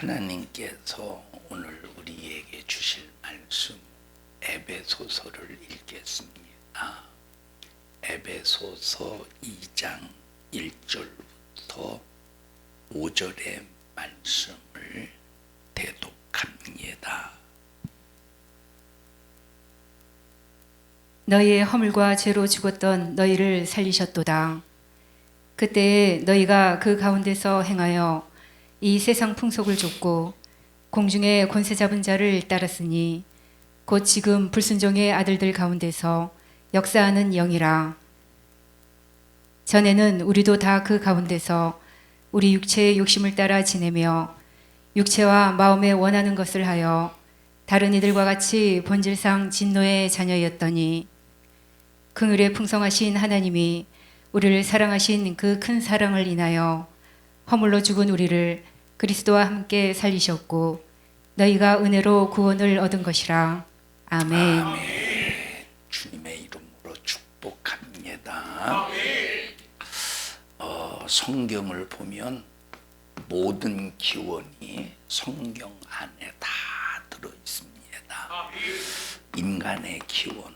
하나님께서 오늘 우리에게 주실 말씀 에베소서를 읽겠습니다. 에베소서 2장 1절부터 5절의 말씀을 대독합니다. 너희의 허물과 죄로 죽었던 너희를 살리셨도다. 그때에 너희가 그 가운데서 행하여 이 세상 풍속을 좇고 공중의 권세 잡은 자를 따랐으니 곧 지금 불순종의 아들들 가운데서 역사하는 영이라. 전에는 우리도 다 그 가운데서 우리 육체의 욕심을 따라 지내며 육체와 마음에 원하는 것을 하여 다른 이들과 같이 본질상 진노의 자녀였더니 긍휼에 풍성하신 하나님이 우리를 사랑하신 그 큰 사랑을 인하여 허물로 죽은 우리를 그리스도와 함께 살리셨고 너희가 은혜로 구원을 얻은 것이라. 아멘. 아멘. 주님의 이름으로 축복합니다. 성경을 보면 모든 기원이 성경 안에 다 들어 있습니다. 인간의 기원,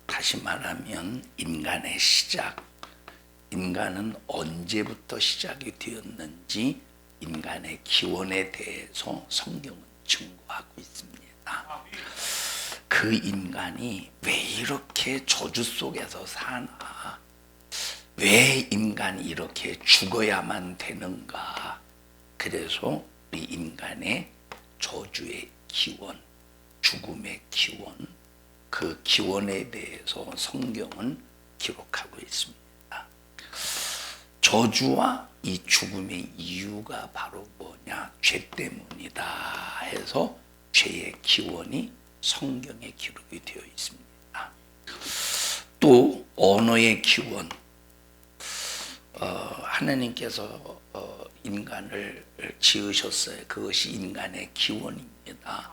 다시 말하면 인간의 시작, 인간은 언제부터 시작이 되었는지 인간의 기원에 대해서 성경은 증거하고 있습니다. 그 인간이 왜 이렇게 저주 속에서 사나? 왜 인간이 이렇게 죽어야만 되는가? 그래서 우리 인간의 저주의 기원, 죽음의 기원, 그 기원에 대해서 성경은 기록하고 있습니다. 저주와 이 죽음의 이유가 바로 뭐냐? 죄 때문이다 해서 죄의 기원이 성경에 기록이 되어 있습니다. 또 언어의 기원, 하나님께서 인간을 지으셨어요. 그것이 인간의 기원입니다.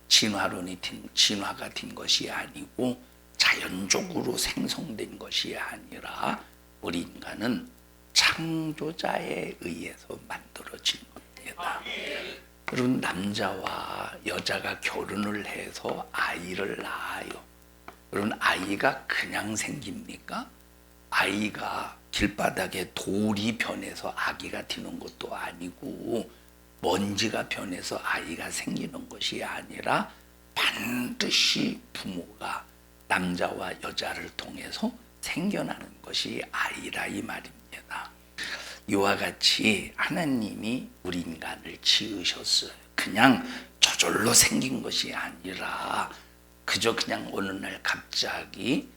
진화가 된 것이 아니고 자연적으로 생성된 것이 아니라 우리 인간은 창조자에 의해서 만들어진 겁니다. 여러분, 남자와 여자가 결혼을 해서 아이를 낳아요. 여러분, 아이가 그냥 생깁니까? 아이가 길바닥에 돌이 변해서 아기가 되는 것도 아니고 먼지가 변해서 아이가 생기는 것이 아니라 반드시 부모가 남자와 여자를 통해서 생겨나는 것이 아이라 이 말입니다. 이와 같이 하나님이 우리 인간을 지으셨어요. 그냥 저절로 생긴 것이 아니라 그저 그냥 어느 날 갑자기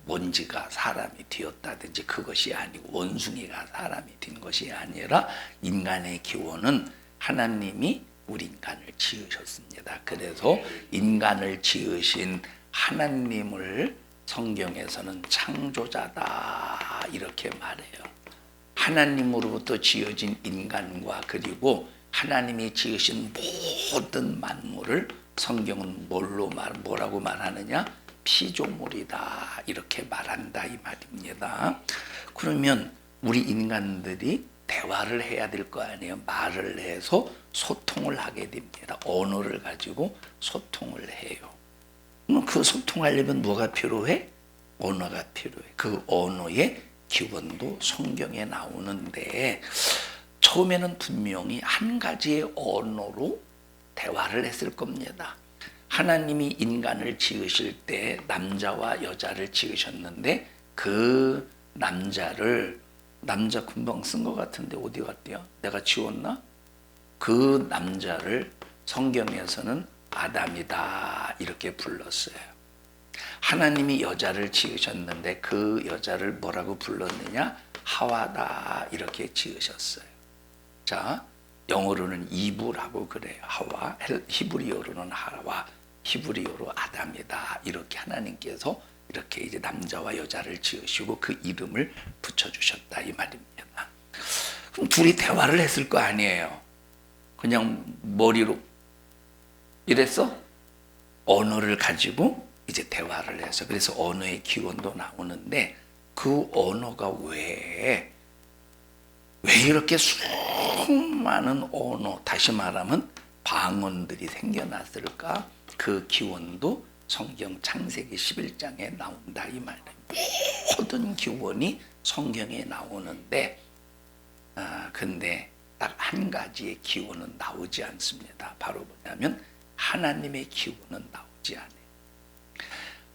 먼지가 사람이 되었다든지 그것이 아니고 원숭이가 사람이 된 것이 아니라 인간의 기원은 하나님이 우리 인간을 지으셨습니다. 그래서 인간을 지으신 하나님을 성경에서는 창조자다 이렇게 말해요. 하나님으로부터 지어진 인간과 그리고 하나님이 지으신 모든 만물을 성경은 뭐라고 말하느냐? 피조물이다 이렇게 말한다 이 말입니다. 그러면 우리 인간들이 대화를 해야 될 거 아니에요. 말을 해서 소통을 하게 됩니다. 언어를 가지고 소통을 해요. 그럼 그 소통하려면 뭐가 필요해? 언어가 필요해. 그 언어의 기원도 성경에 나오는데 처음에는 분명히 한 가지의 언어로 대화를 했을 겁니다. 하나님이 인간을 지으실 때 남자와 여자를 지으셨는데 그 남자 금방 쓴 것 같은데 어디 갔대요? 내가 지웠나? 그 남자를 성경에서는 아담이다 이렇게 불렀어요. 하나님이 여자를 지으셨는데 그 여자를 뭐라고 불렀느냐? 하와다 이렇게 지으셨어요. 자, 영어로는 이브라고 그래요. 하와, 히브리어로는 하와, 히브리어로 아담이다 이렇게 하나님께서 이렇게 이제 남자와 여자를 지으시고 그 이름을 붙여주셨다 이 말입니다. 그럼 둘이 대화를 했을 거 아니에요. 그냥 머리로 이랬어? 언어를 가지고 이제 대화를 해서 그래서 언어의 기원도 나오는데 그 언어가 왜 왜 이렇게 수많은 언어, 다시 말하면 방언들이 생겨났을까? 그 기원도 성경 창세기 11장에 나온다 이 말이에요. 모든 기원이 성경에 나오는데 근데 딱 한 가지의 기원은 나오지 않습니다. 바로 뭐냐면 하나님의 기원은 나오지 않아요.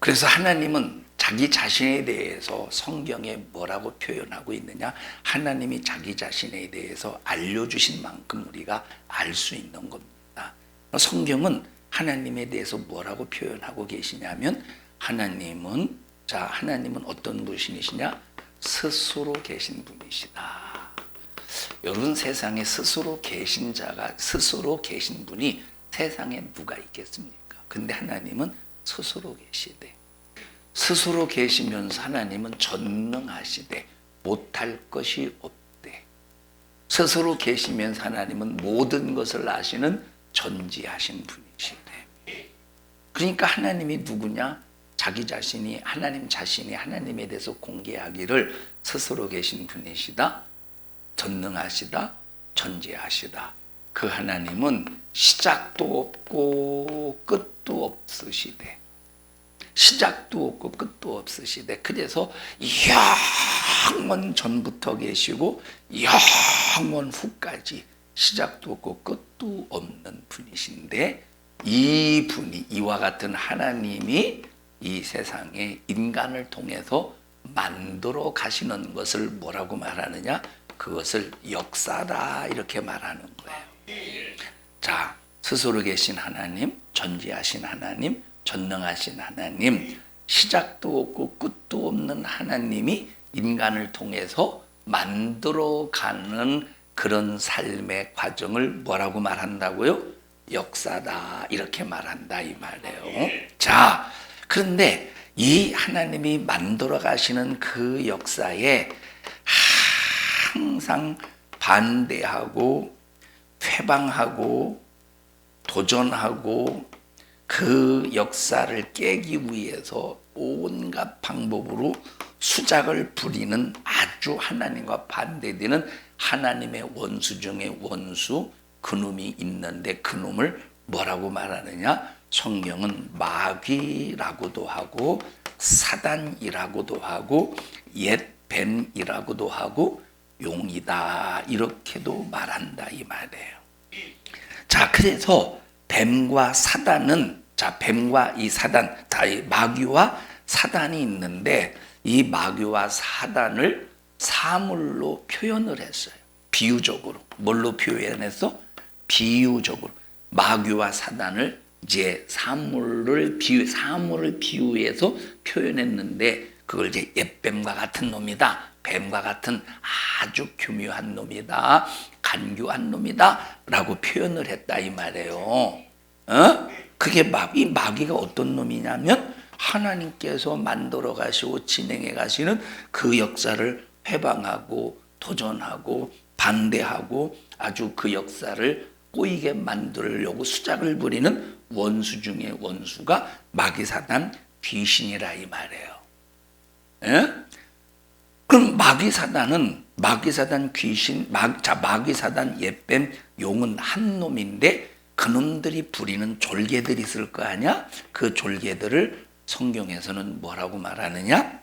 그래서 하나님은 자기 자신에 대해서 성경에 뭐라고 표현하고 있느냐? 하나님이 자기 자신에 대해서 알려주신 만큼 우리가 알 수 있는 겁니다. 성경은 하나님에 대해서 뭐라고 표현하고 계시냐면 하나님은 어떤 분이시냐? 스스로 계신 분이시다. 여러분, 세상에 스스로 계신 분이 세상에 누가 있겠습니까? 근데 하나님은 스스로 계시되, 스스로 계시면서 하나님은 전능하시되 못할 것이 없대. 스스로 계시면서 하나님은 모든 것을 아시는 전지하신 분이시대. 그러니까 하나님이 누구냐? 하나님 자신이 하나님에 대해서 공개하기를 스스로 계신 분이시다, 전능하시다, 전지하시다. 그 하나님은 시작도 없고 끝도 없으시대. 시작도 없고 끝도 없으시대. 그래서 영원 전부터 계시고 영원 후까지 시작도 없고 끝도 없는 분이신데, 이 분이, 이와 같은 하나님이 이 세상에 인간을 통해서 만들어 가시는 것을 뭐라고 말하느냐? 그것을 역사다 이렇게 말하는 거예요. 자, 스스로 계신 하나님, 전지하신 하나님, 전능하신 하나님, 시작도 없고 끝도 없는 하나님이 인간을 통해서 만들어가는 그런 삶의 과정을 뭐라고 말한다고요? 역사다 이렇게 말한다 이 말이에요. 자, 그런데 이 하나님이 만들어 가시는 그 역사에 항상 반대하고 회방하고 도전하고 그 역사를 깨기 위해서 온갖 방법으로 수작을 부리는 아주 하나님과 반대되는 하나님의 원수 중에 원수, 그놈이 있는데 그 놈을 뭐라고 말하느냐? 성경은 마귀라고도 하고 사단이라고도 하고 옛 뱀이라고도 하고 용이다 이렇게도 말한다 이 말이에요. 자, 그래서 뱀과 사단은, 뱀과 이 사단, 이 마귀와 사단이 있는데, 이 마귀와 사단을 사물로 표현을 했어요. 비유적으로. 뭘로 표현했어? 비유적으로. 마귀와 사단을 이제 사물을 비유해서 표현했는데, 그걸 이제 옛뱀과 같은 놈이다, 뱀과 같은 아주 교묘한 놈이다, 간교한 놈이다 라고 표현을 했다 이 말이에요. 그게 마귀가 어떤 놈이냐면 하나님께서 만들어 가시고 진행해 가시는 그 역사를 회방하고 도전하고 반대하고 아주 그 역사를 꼬이게 만들려고 수작을 부리는 원수 중에 원수가 마귀 사단 귀신이라 이 말이에요. 그럼 마귀 사단 귀신, 마귀 사단 옛뱀 용은 한 놈인데 그놈들이 부리는 졸개들이 있을 거 아니야? 그 졸개들을 성경에서는 뭐라고 말하느냐?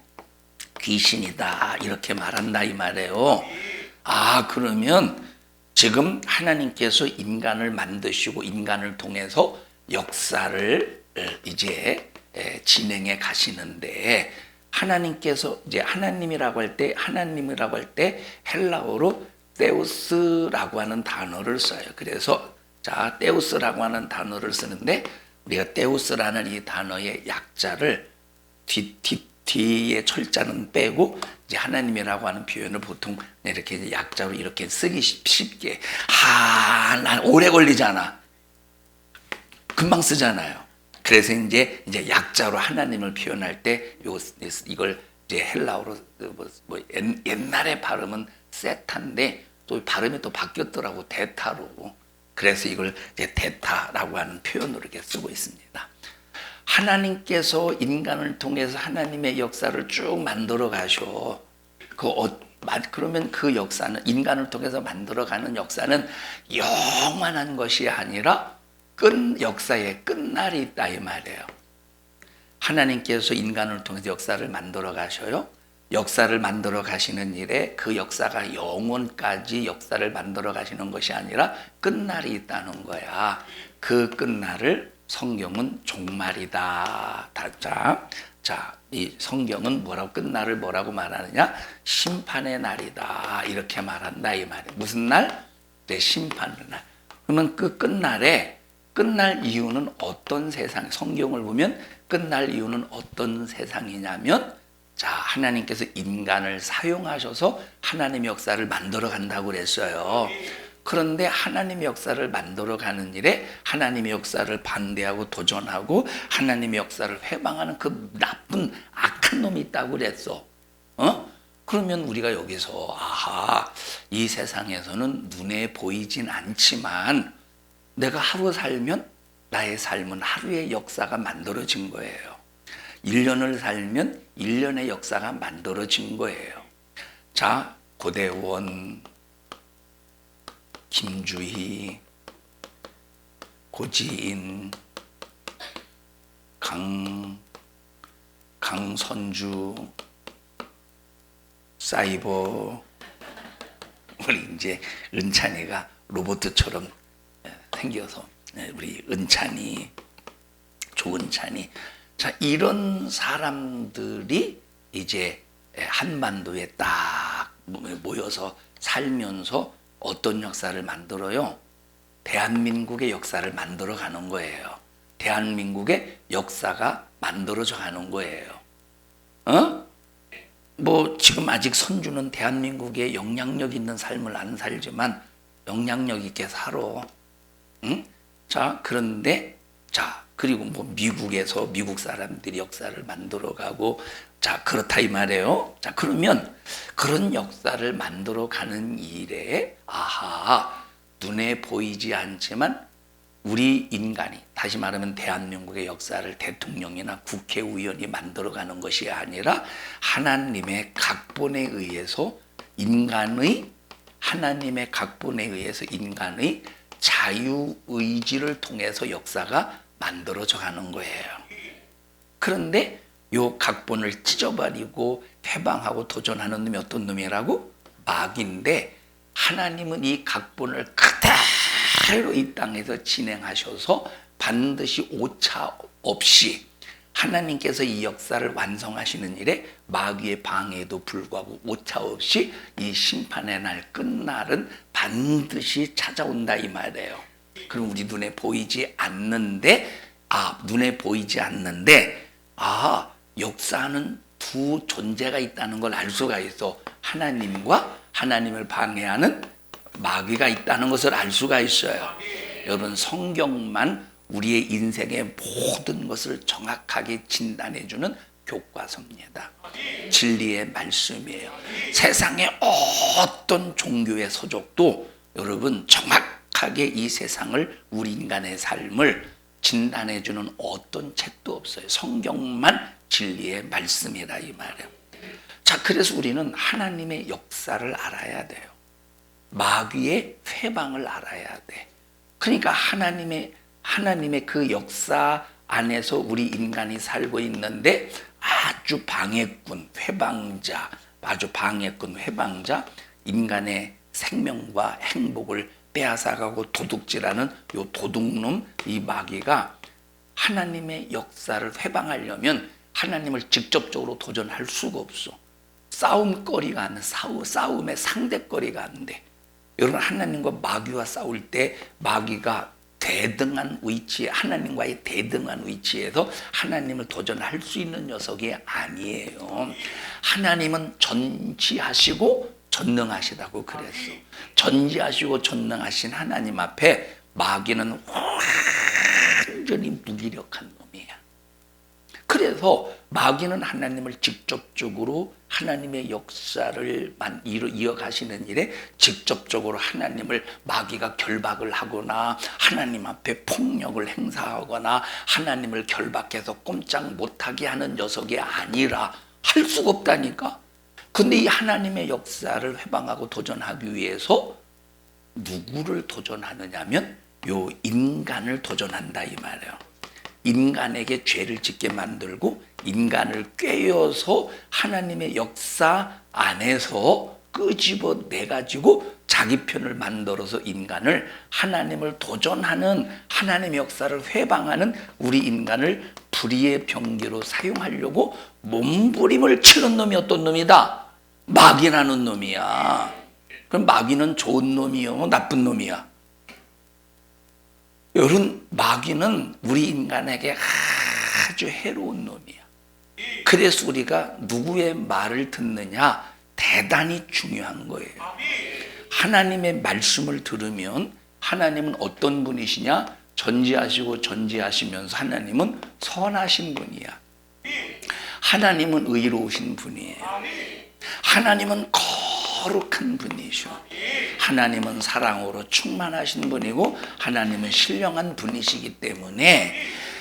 귀신이다 이렇게 말한다 이 말이에요. 그러면 지금 하나님께서 인간을 만드시고 인간을 통해서 역사를 이제 진행해 가시는데, 하나님께서 이제 하나님이라고 할 때 헬라어로 데우스라고 하는 단어를 써요. 그래서 데우스라고 하는 단어를 쓰는데, 우리가 데우스라는 이 단어의 약자를 뒤에 철자는 빼고 이제 하나님이라고 하는 표현을 보통 이렇게 약자로 이렇게 쓰기 쉽게. 난 오래 걸리잖아. 금방 쓰잖아요. 그래서 이제 약자로 하나님을 표현할 때 이걸 이제 헬라어로 옛날에 발음은 세타인데 또 발음이 또 바뀌었더라고, 데타로. 그래서 이걸 이제 데타라고 하는 표현으로 이렇게 쓰고 있습니다. 하나님께서 인간을 통해서 하나님의 역사를 쭉 만들어 가셔. 그 그러면 그 역사는 인간을 통해서 만들어가는 역사는 영원한 것이 아니라 역사의 끝날이 있다 이 말이에요. 하나님께서 인간을 통해서 역사를 만들어 가셔요. 역사를 만들어 가시는 일에 그 역사가 영원까지 역사를 만들어 가시는 것이 아니라 끝날이 있다는 거야. 그 끝날을 성경은 종말이다. 자, 이 성경은 끝날을 뭐라고 말하느냐? 심판의 날이다. 이렇게 말한다 이 말이에요. 무슨 날? 네, 심판의 날. 그러면 그 끝날 이유는 어떤 세상? 성경을 보면 끝날 이유는 어떤 세상이냐면, 자, 하나님께서 인간을 사용하셔서 하나님의 역사를 만들어 간다고 그랬어요. 그런데 하나님의 역사를 만들어 가는 일에 하나님의 역사를 반대하고 도전하고 하나님의 역사를 회방하는 그 나쁜 악한 놈이 있다고 그랬어. 그러면 우리가 여기서 이 세상에서는 눈에 보이진 않지만 내가 하루 살면 나의 삶은 하루의 역사가 만들어진 거예요. 1년을 살면 1년의 역사가 만들어진 거예요. 자, 고대원, 김주희, 고지인, 강선주, 사이버, 우리 이제 은찬이가 로봇처럼 생겨서 우리 은찬이, 조은찬이, 자, 이런 사람들이 이제 한반도에 딱 모여서 살면서 어떤 역사를 만들어요? 대한민국의 역사를 만들어 가는 거예요. 대한민국의 역사가 만들어져 가는 거예요. 지금 아직 선주는 대한민국의 영향력 있는 삶을 안 살지만 영향력 있게 살아. 자, 그런데, 그리고 미국에서 미국 사람들이 역사를 만들어 가고, 자, 그렇다 이 말이에요. 자, 그러면 그런 역사를 만들어 가는 일에, 눈에 보이지 않지만 우리 인간이, 다시 말하면 대한민국의 역사를 대통령이나 국회의원이 만들어 가는 것이 아니라 하나님의 각본에 의해서 인간의 자유의지를 통해서 역사가 만들어져 가는 거예요. 그런데 요 각본을 찢어버리고 회방하고 도전하는 놈이 어떤 놈이라고? 마귀인데, 하나님은 이 각본을 그대로 이 땅에서 진행하셔서 반드시 오차 없이 하나님께서 이 역사를 완성하시는 일에 마귀의 방해에도 불구하고 오차 없이 이 심판의 날 끝날은 반드시 찾아온다 이 말이에요. 그럼 우리 눈에 보이지 않는데 역사는 두 존재가 있다는 걸 알 수가 있어. 하나님과 하나님을 방해하는 마귀가 있다는 것을 알 수가 있어요. 여러분, 성경만 우리의 인생의 모든 것을 정확하게 진단해주는 교과서입니다. 진리의 말씀이에요. 세상의 어떤 종교의 서적도 여러분 정확하게 이 세상을, 우리 인간의 삶을 진단해주는 어떤 책도 없어요. 성경만 진리의 말씀이라 이 말이에요. 자, 그래서 우리는 하나님의 역사를 알아야 돼요. 마귀의 회방을 알아야 돼. 그러니까 하나님의 그 역사 안에서 우리 인간이 살고 있는데 아주 회방자, 인간의 생명과 행복을 빼앗아가고 도둑질하는 요 도둑놈, 이 마귀가 하나님의 역사를 회방하려면 하나님을 직접적으로 도전할 수가 없어. 싸움거리가 안 돼. 싸움의 상대거리가 안 돼. 여러분, 하나님과 마귀와 싸울 때 마귀가 대등한 위치에, 하나님과의 대등한 위치에서 하나님을 도전할 수 있는 녀석이 아니에요. 하나님은 전지하시고 전능하시다고 그랬어. 전지하시고 전능하신 하나님 앞에 마귀는 완전히 무기력한 놈이야. 그래서 마귀는 하나님을 직접적으로, 하나님의 역사를 이어가시는 일에 직접적으로 하나님을, 마귀가 결박을 하거나 하나님 앞에 폭력을 행사하거나 하나님을 결박해서 꼼짝 못하게 하는 녀석이 아니라, 할 수가 없다니까. 근데 이 하나님의 역사를 회방하고 도전하기 위해서 누구를 도전하느냐면 요 인간을 도전한다 이 말이에요. 인간에게 죄를 짓게 만들고 인간을 꿰어서 하나님의 역사 안에서 끄집어 내가지고 자기 편을 만들어서 인간을 하나님을 도전하는 하나님의 역사를 회방하는 우리 인간을 불의의 병기로 사용하려고 몸부림을 치는 놈이 어떤 놈이다? 마귀라는 놈이야. 그럼 마귀는 좋은 놈이요? 나쁜 놈이야? 여러분, 마귀는 우리 인간에게 아주 해로운 놈이야. 그래서 우리가 누구의 말을 듣느냐 대단히 중요한 거예요. 하나님의 말씀을 들으면 하나님은 어떤 분이시냐? 전지하시고 전지하시면서 하나님은 선하신 분이야. 하나님은 의로우신 분이에요. 하나님은 거룩한 분이셔. 하나님은 사랑으로 충만하신 분이고 하나님은 신령한 분이시기 때문에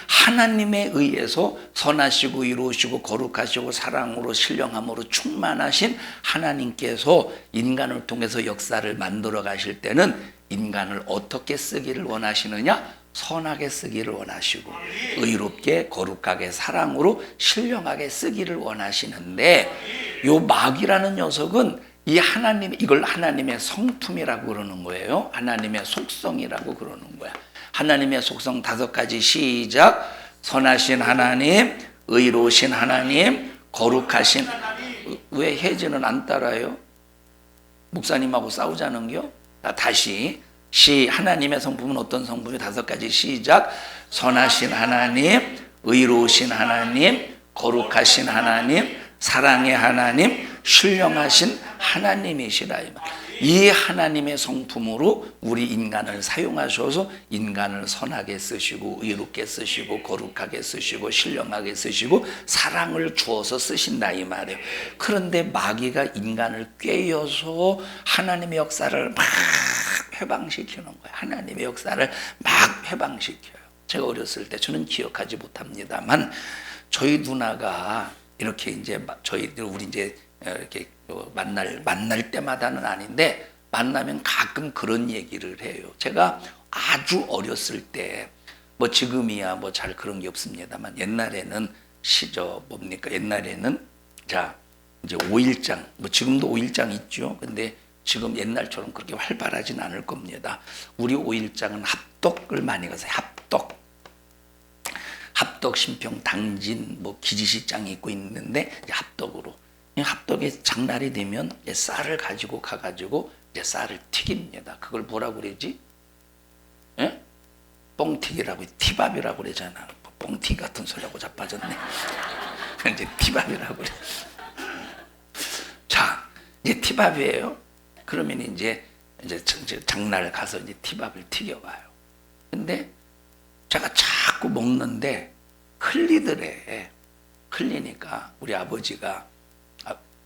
하나님에 의해서 선하시고 의로우시고 거룩하시고 사랑으로 신령함으로 충만하신 하나님께서 인간을 통해서 역사를 만들어 가실 때는 인간을 어떻게 쓰기를 원하시느냐? 선하게 쓰기를 원하시고 의롭게 거룩하게 사랑으로 신령하게 쓰기를 원하시는데 요 마귀라는 녀석은 이 하나님, 이걸 하나님의 성품이라고 그러는 거예요. 하나님의 속성이라고 그러는 거야. 하나님의 속성 5가지 시작. 선하신 하나님, 의로우신 하나님, 거룩하신. 왜 혜진은 안 따라요? 목사님하고 싸우자는겨? 다시 하나님의 성품은 어떤 성품이 5가지 시작. 선하신 하나님, 의로우신 하나님, 거룩하신 하나님, 사랑의 하나님, 신령하신 하나님이시라. 이 하나님의 성품으로 우리 인간을 사용하셔서 인간을 선하게 쓰시고 의롭게 쓰시고 거룩하게 쓰시고 신령하게 쓰시고 사랑을 주어서 쓰신다 이 말이에요. 그런데 마귀가 인간을 꿰어서 하나님의 역사를 막 회방시키는 거예요. 하나님의 역사를 막 회방시켜요. 제가 어렸을 때 저는 기억하지 못합니다만 저희 누나가 이렇게 이제 저희들 우리 이제 이렇게 만날 때마다는 아닌데 만나면 가끔 그런 얘기를 해요. 제가 아주 어렸을 때 뭐 지금이야 뭐 잘 그런 게 없습니다만 옛날에는 옛날에는 자 이제 5일장 뭐 지금도 5일장 있죠. 근데 지금 옛날처럼 그렇게 활발하진 않을 겁니다. 우리 5일장은 합덕을 많이 가서 합덕, 신평, 당진, 뭐 기지시장이 있고 있는데 이제 합덕으로 합덕에 장날이 되면 이제 쌀을 가지고 가가지고 이제 쌀을 튀깁니다. 그걸 뭐라고 그러지? 예? 뻥튀기라고 티밥이라고 그러잖아. 뻥튀기 같은 소리하고 자빠졌네. 이제 티밥이라고 그래. 자, 이제 티밥이에요. 그러면 이제 장날 가서 이제 티밥을 튀겨와요. 근데 제가 자꾸 먹는데 흘리더래. 흘리니까 우리 아버지가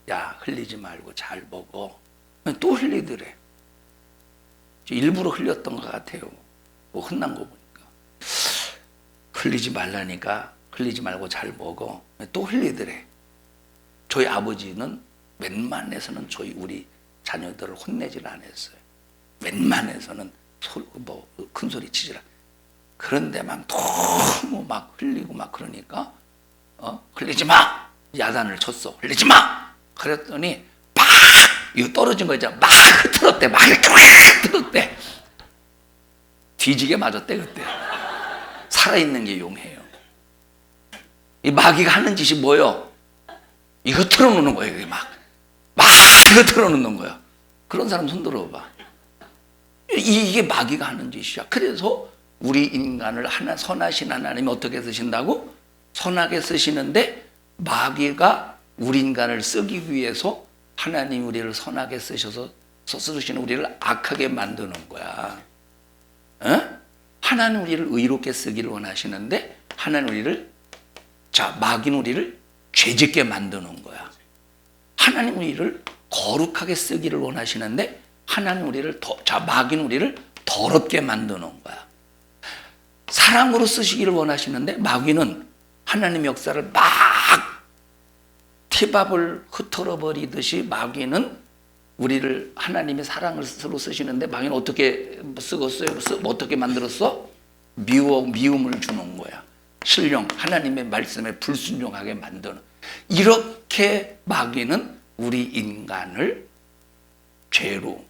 야 흘리지 말고 잘 먹어. 또 흘리더래. 일부러 흘렸던 것 같아요. 뭐 혼난 거 보니까. 흘리지 말라니까 흘리지 말고 잘 먹어. 또 흘리더래. 저희 아버지는 웬만해서는 우리 자녀들을 혼내질 않았어요. 웬만해서는 큰 소리 치질 않. 그런데만 너무 막 흘리고 막 그러니까 흘리지 마! 야단을 쳤어. 흘리지 마! 그랬더니 막 이거 떨어진 거 있잖아. 막 흐트렀대. 막 이렇게 막 흐트렀대. 뒤지게 맞았대 그때. 살아있는 게 용해요. 이 마귀가 하는 짓이 뭐요? 이거 틀어놓는 거예요. 막 이거 틀어놓는 거야. 그런 사람 손 들어봐. 이게 마귀가 하는 짓이야. 그래서 우리 인간을 선하신 하나님이 어떻게 쓰신다고? 선하게 쓰시는데 마귀가 우리 인간을 쓰기 위해서 하나님 우리를 선하게 쓰시는 우리를 악하게 만드는 거야. 하나님 우리를 의롭게 쓰기를 원하시는데 마귀는 우리를 죄짓게 만드는 거야. 하나님 우리를 거룩하게 쓰기를 원하시는데 마귀는 우리를 더럽게 만드는 거야. 사랑으로 쓰시기를 원하시는데 마귀는 하나님의 역사를 막 티밥을 흩어져 버리듯이 마귀는 우리를 하나님의 사랑을 서로 쓰시는데 마귀는 어떻게 쓰겠어요? 어떻게 만들었어? 미움을 주는 거야. 신령 하나님의 말씀에 불순종하게 만드는. 이렇게 마귀는 우리 인간을 죄로,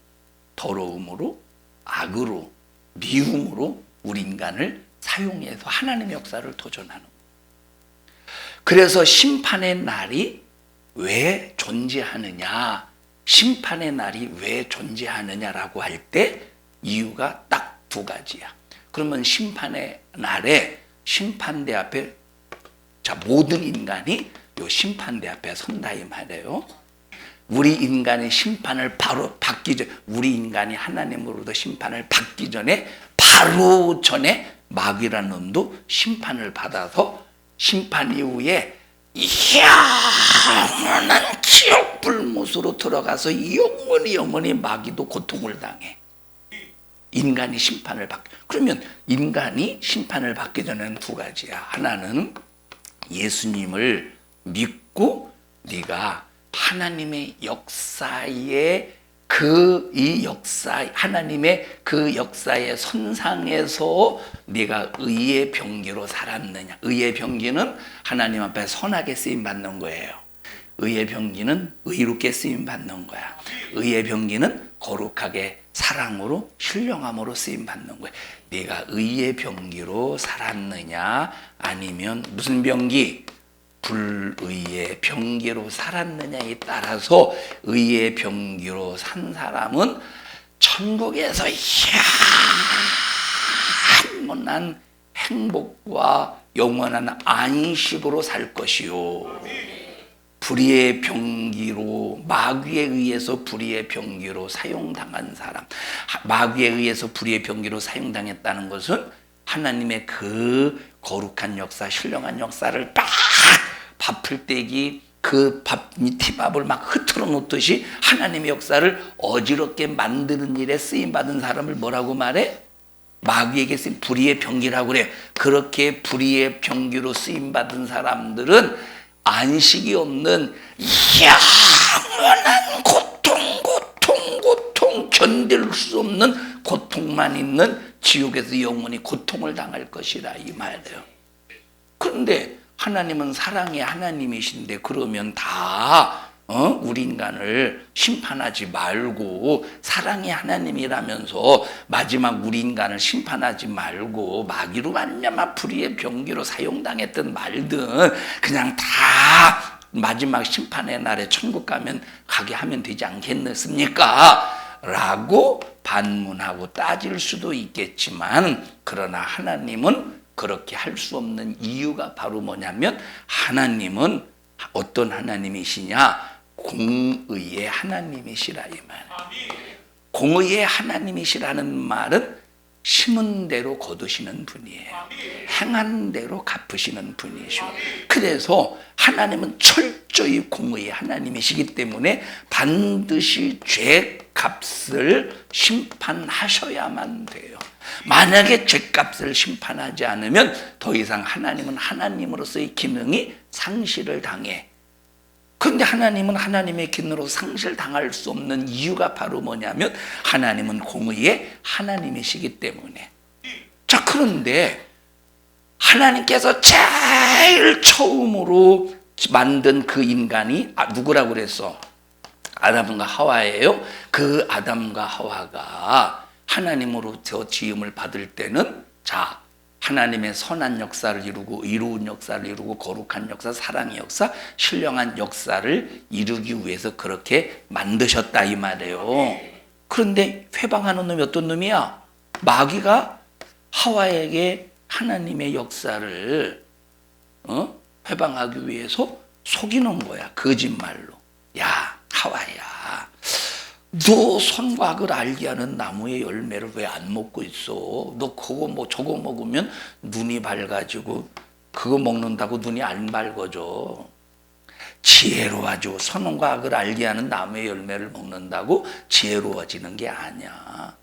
더러움으로, 악으로, 미움으로 우리 인간을 사용해서 하나님의 역사를 도전하는 거예요. 그래서 심판의 날이 왜 존재하느냐, 심판의 날이 왜 존재하느냐라고 할 때 이유가 딱 두 가지야. 그러면 심판의 날에 심판대 앞에 모든 인간이 요 심판대 앞에 선다 이 말이에요. 우리 인간의 심판을 바로 받기 전, 우리 인간이 하나님으로부터 심판을 받기 전에 바로 전에 마귀라는 놈도 심판을 받아서 심판 이후에 영원한 지옥 불못으로 들어가서 영원히 마귀도 고통을 당해. 인간이 심판을 받게. 그러면 인간이 심판을 받기 전에는 두 가지야. 하나는 예수님을 믿고 네가 하나님의 역사에 하나님의 그 역사의 선상에서 네가 의의 병기로 살았느냐. 의의 병기는 하나님 앞에 선하게 쓰임 받는 거예요. 의의 병기는 의롭게 쓰임 받는 거야. 의의 병기는 거룩하게 사랑으로 신령함으로 쓰임 받는 거야. 네가 의의 병기로 살았느냐 아니면 무슨 병기? 불의의 병기로 살았느냐에 따라서 의의 병기로 산 사람은 천국에서 영원한 행복과 영원한 안식으로 살 것이요. 불의의 병기로 마귀에 의해서 불의의 병기로 사용당한 사람, 마귀에 의해서 불의의 병기로 사용당했다는 것은 하나님의 그 거룩한 역사, 신령한 역사를 딱 밥풀떼기 그 티밥을 막 흐트러 놓듯이 하나님의 역사를 어지럽게 만드는 일에 쓰임받은 사람을 뭐라고 말해? 마귀에게 쓰임 불의의 병기라고 그래. 그렇게 불의의 병기로 쓰임받은 사람들은 안식이 없는 영원한 고통, 견딜 수 없는 고통만 있는 지옥에서 영원히 고통을 당할 것이라 이 말이에요. 그런데 하나님은 사랑의 하나님이신데 그러면 우리 인간을 심판하지 말고 사랑의 하나님이라면서 마지막 우리 인간을 심판하지 말고 마귀로 말미암아 불의의 병기로 사용당했든 말든 그냥 다 마지막 심판의 날에 천국 가게 하면 되지 않겠습니까? 라고 반문하고 따질 수도 있겠지만 그러나 하나님은 그렇게 할 수 없는 이유가 바로 뭐냐면 하나님은 어떤 하나님이시냐? 공의의 하나님이시라 이 말. 공의의 하나님이시라는 말은 심은 대로 거두시는 분이에요. 행한 대로 갚으시는 분이시오. 그래서 하나님은 철저히 공의의 하나님이시기 때문에 반드시 죄값을 심판하셔야만 돼요. 만약에 죄값을 심판하지 않으면 더 이상 하나님은 하나님으로서의 기능이 상실을 당해. 그런데 하나님은 하나님의 기능으로 상실당할 수 없는 이유가 바로 뭐냐면 하나님은 공의의 하나님이시기 때문에. 자, 그런데 하나님께서 제일 처음으로 만든 그 인간이 누구라고 그랬어? 아담과 하와예요. 그 아담과 하와가 하나님으로부터 지음을 받을 때는 하나님의 선한 역사를 이루고 의로운 역사를 이루고 거룩한 역사, 사랑의 역사, 신령한 역사를 이루기 위해서 그렇게 만드셨다 이 말이에요. 그런데 회방하는 놈이 어떤 놈이야? 마귀가 하와에게 하나님의 역사를 회방하기 위해서 속이는 거야. 거짓말로. 야, 하와야. 너 선과 악을 알게 하는 나무의 열매를 왜 안 먹고 있어? 너 그거 저거 먹으면 눈이 밝아지고 그거 먹는다고 눈이 안 밝아져. 지혜로워져. 선과 악을 알게 하는 나무의 열매를 먹는다고 지혜로워지는 게 아니야.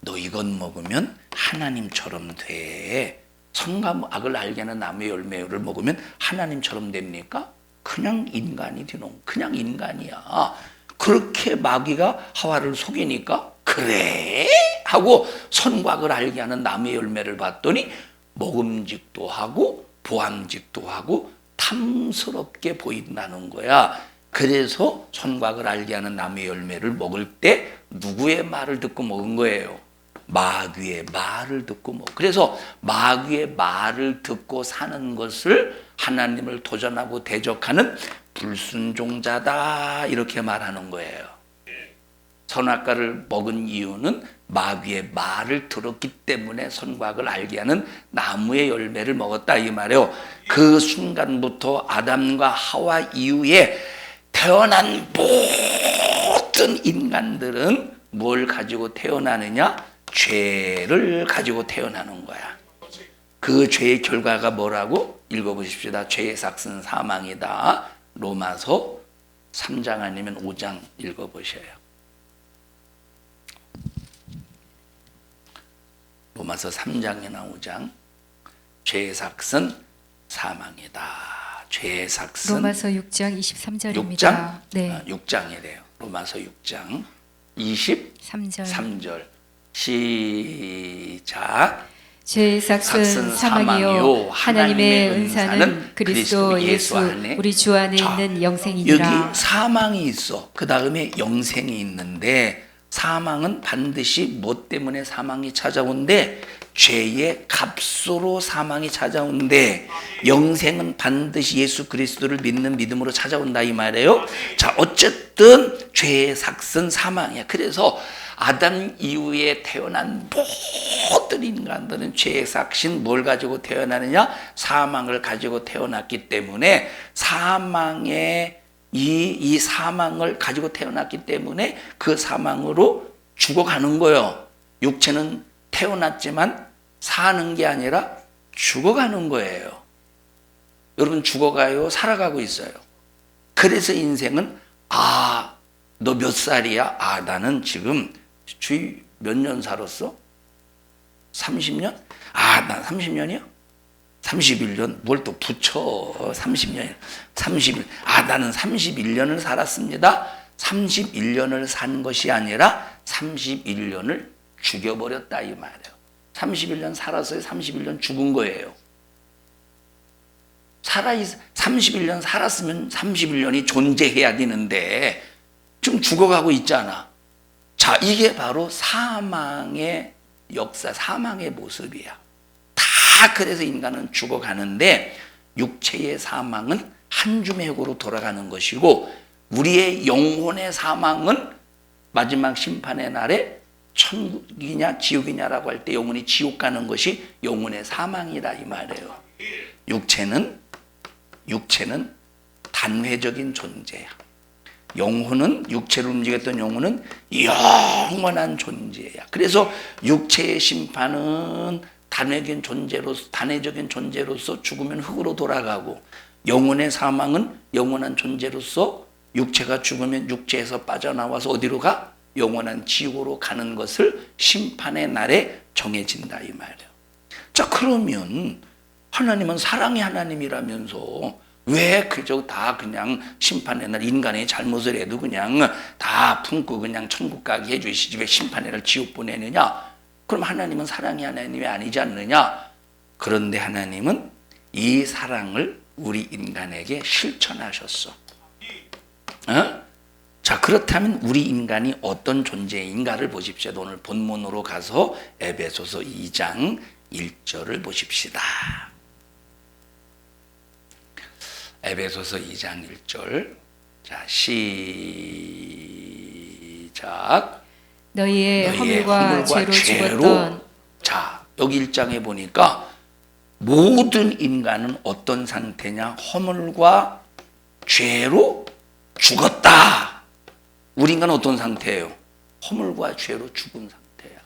너 이건 먹으면 하나님처럼 돼. 선과 악을 알게 하는 나무의 열매를 먹으면 하나님처럼 됩니까? 그냥 인간이 되는, 그냥 인간이야. 그렇게 마귀가 하와를 속이니까 그래 하고 선과를 알게 하는 나무의 열매를 봤더니 먹음직도 하고 보암직도 하고 탐스럽게 보인다는 거야. 그래서 선과를 알게 하는 나무의 열매를 먹을 때 누구의 말을 듣고 먹은 거예요? 마귀의 말을 듣고 먹어. 그래서 마귀의 말을 듣고 사는 것을 하나님을 도전하고 대적하는 불순종자다 이렇게 말하는 거예요. 선악과를 먹은 이유는 마귀의 말을 들었기 때문에 선과를 알게 하는 나무의 열매를 먹었다 이 말이에요. 그 순간부터 아담과 하와 이후에 태어난 모든 인간들은 뭘 가지고 태어나느냐? 죄를 가지고 태어나는 거야. 그 죄의 결과가 뭐라고? 읽어보십시다. 죄의 삭은 사망이다. 로마서 3장 아니면 5장 읽어보셔요. 로마서 3장이나 5장. 죄의 삭은 사망이다. 죄의 삭은 로마서 6장 23절입니다. 6장? 네. 6장이래요. 로마서 6장 23절. 시작. 죄의 삭은 사망이요 하나님의 은사는 그리스도 예수 우리 주 안에 있는 영생이니라. 여기 사망이 있어. 그 다음에 영생이 있는데 사망은 반드시 뭐 때문에 사망이 찾아온대? 죄의 값으로 사망이 찾아온대. 영생은 반드시 예수 그리스도를 믿는 믿음으로 찾아온다 이 말이에요. 자, 어쨌든 죄의 삭은 사망이야. 그래서 아담 이후에 태어난 모든 인간들은 죄의 삭신 뭘 가지고 태어나느냐? 사망을 가지고 태어났기 때문에 사망의 이 사망을 가지고 태어났기 때문에 그 사망으로 죽어가는 거예요. 육체는 태어났지만 사는 게 아니라 죽어가는 거예요. 여러분 죽어가요? 살아가고 있어요. 그래서 인생은 너 몇 살이야? 나는 지금 주위 몇 년 살았어? 30년? 난 30년이요? 31년? 뭘 또 붙여? 30년. 31. 나는 31년을 살았습니다. 31년을 산 것이 아니라 31년을 죽여버렸다 이 말이에요. 31년 살았어요. 31년 죽은 거예요. 31년 살았으면 31년이 존재해야 되는데 지금 죽어가고 있잖아. 자, 이게 바로 사망의 역사, 사망의 모습이야. 다 그래서 인간은 죽어가는데 육체의 사망은 한 줌액으로 돌아가는 것이고 우리의 영혼의 사망은 마지막 심판의 날에 천국이냐 지옥이냐라고 할 때 영혼이 지옥 가는 것이 영혼의 사망이다 이 말이에요. 육체는 단회적인 존재야. 영혼은 육체를 움직였던 영혼은 영원한 존재야. 그래서 육체의 심판은 단회적인 존재로서 죽으면 흙으로 돌아가고 영혼의 사망은 영원한 존재로서 육체가 죽으면 육체에서 빠져나와서 어디로 가? 영원한 지옥으로 가는 것을 심판의 날에 정해진다 이 말이에요. 자, 그러면 하나님은 사랑의 하나님이라면서 왜 그저 다 그냥 심판의 날 인간의 잘못을 해도 그냥 다 품고 그냥 천국 가게 해주시지 왜 심판의 날 지옥 보내느냐? 그럼 하나님은 사랑의 하나님이 아니지 않느냐? 그런데 하나님은 이 사랑을 우리 인간에게 실천하셨어. 자, 그렇다면 우리 인간이 어떤 존재인가를 보십시오. 오늘 본문으로 가서 에베소서 2장 1절을 보십시다. 에베소서 2장 1절. 자, 시작. 너희의 허물과 죄로 죽었던. 자, 여기 1장에 보니까 모든 인간은 어떤 상태냐? 허물과 죄로 죽었다. 우리 인간은 어떤 상태예요? 허물과 죄로 죽은 상태야.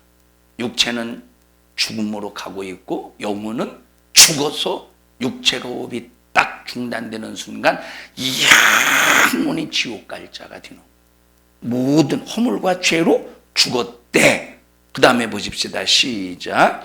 육체는 죽음으로 가고 있고 영혼은 죽어서 육체가 호흡이 딱 중단되는 순간 영원히 지옥 갈 자가 되는 모든 허물과 죄로 죽었대. 그 다음에 보십시다. 시작.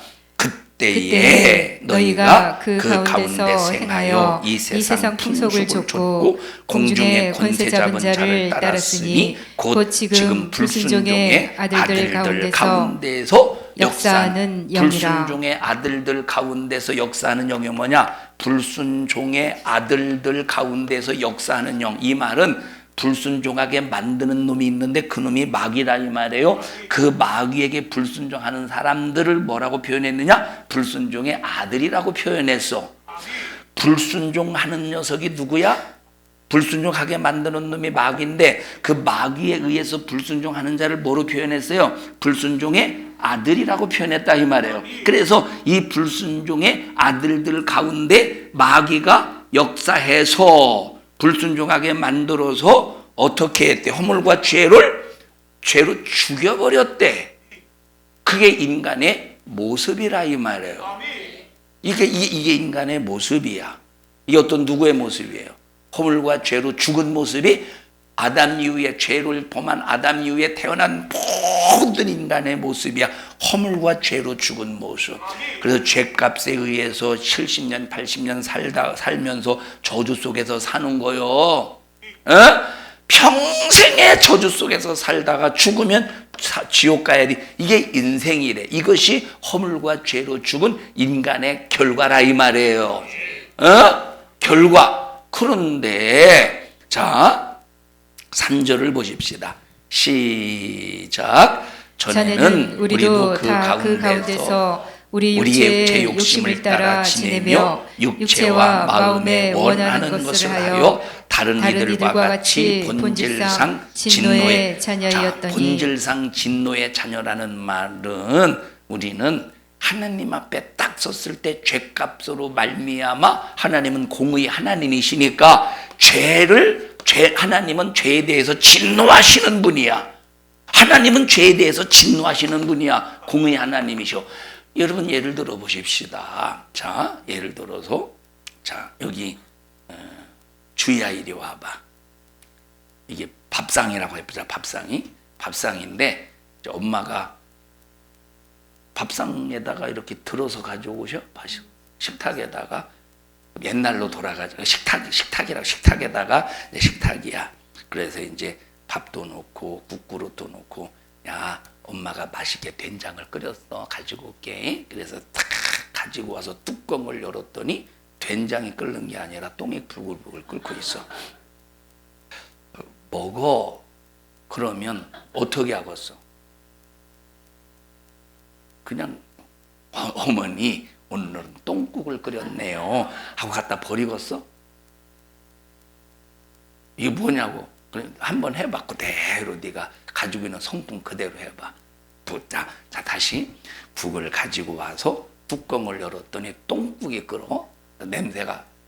그때에 너희가 그 가운데서 행하여 이 세상 풍속을 좇고 공중의 권세 잡은 자를 따랐으니 곧 지금 불순종의 아들들 가운데서 역사하는 영이라. 불순종의 아들들 가운데서 역사하는 영이 뭐냐? 불순종의 아들들 가운데서 역사하는 영. 이 말은 불순종하게 만드는 놈이 있는데 그 놈이 마귀라 이 말이에요. 그 마귀에게 불순종하는 사람들을 뭐라고 표현했느냐? 불순종의 아들이라고 표현했어. 불순종하는 녀석이 누구야? 불순종하게 만드는 놈이 마귀인데 그 마귀에 의해서 불순종하는 자를 뭐로 표현했어요? 불순종의 아들이라고 표현했다 이 말이에요. 그래서 이 불순종의 아들들 가운데 마귀가 역사해서 불순종하게 만들어서 어떻게 했대? 허물과 죄로 죽여버렸대. 그게 인간의 모습이라 이 말이에요. 이게 인간의 모습이야. 이게 어떤 누구의 모습이에요? 허물과 죄로 죽은 모습이 아담 이후에 죄를 범한 아담 이후에 태어난 모든 인간의 모습이야. 허물과 죄로 죽은 모습. 그래서 죄값에 의해서 70년 80년 살면서 저주 속에서 사는 거요. 어? 평생의 저주 속에서 살다가 죽으면 지옥 가야 돼. 이게 인생이래. 이것이 허물과 죄로 죽은 인간의 결과라 이 말이에요. 결과. 그런데 자 3절을 보십시다. 시작. 전에는 우리도 그 가운데서 우리의 제 욕심을 따라 지내며 육체와 마음에 원하는 것을 하여 다른 이들과 같이 본질상 진노의 자녀였더니. 본질상 진노의 자녀라는 말은 우리는 하나님 앞에 딱 섰을 때 죄값으로 말미암아 하나님은 공의 하나님이시니까 하나님은 죄에 대해서 진노하시는 분이야. 하나님은 죄에 대해서 진노하시는 분이야. 공의 하나님이셔. 여러분 예를 들어 보십시다. 자, 예를 들어서 자 여기 주희야 이리 와봐. 이게 밥상이라고 해보자. 밥상인데 엄마가 밥상에다가 이렇게 들어서 가져오셔. 식탁에다가 옛날로 돌아가죠. 식탁에다가 식탁이야. 그래서 이제 밥도 넣고 국그릇도 넣고 야 엄마가 맛있게 된장을 끓였어. 가지고 올게. 그래서 탁 가지고 와서 뚜껑을 열었더니 된장이 끓는 게 아니라 똥이 불글불글 끓고 있어. 먹어. 그러면 어떻게 하겠어? 그냥 어머니 오늘은 똥국을 끓였네요 하고 갖다 버리겠어? 이게 뭐냐고. 한번 해봐. 그대로 네가 가지고 있는 성품 그대로 해봐. 자 다시 국을 가지고 와서 뚜껑을 열었더니 똥국이 끓어.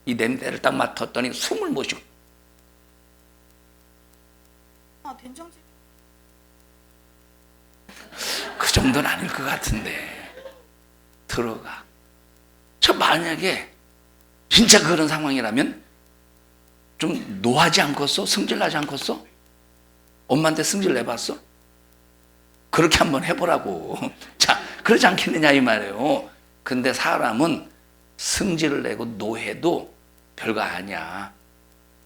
이 냄새를 딱 맡았더니 숨을 못 쉬고. 된장찌개. 그 정도는 아닐 것 같은데 들어가. 저 만약에 진짜 그런 상황이라면 좀 노하지 않겠어? 승질나지 않겠어? 엄마한테 승질 내봤어? 그렇게 한번 해보라고. 자, 그러지 않겠느냐 이 말이에요. 근데 사람은 승질을 내고 노해도 별거 아니야.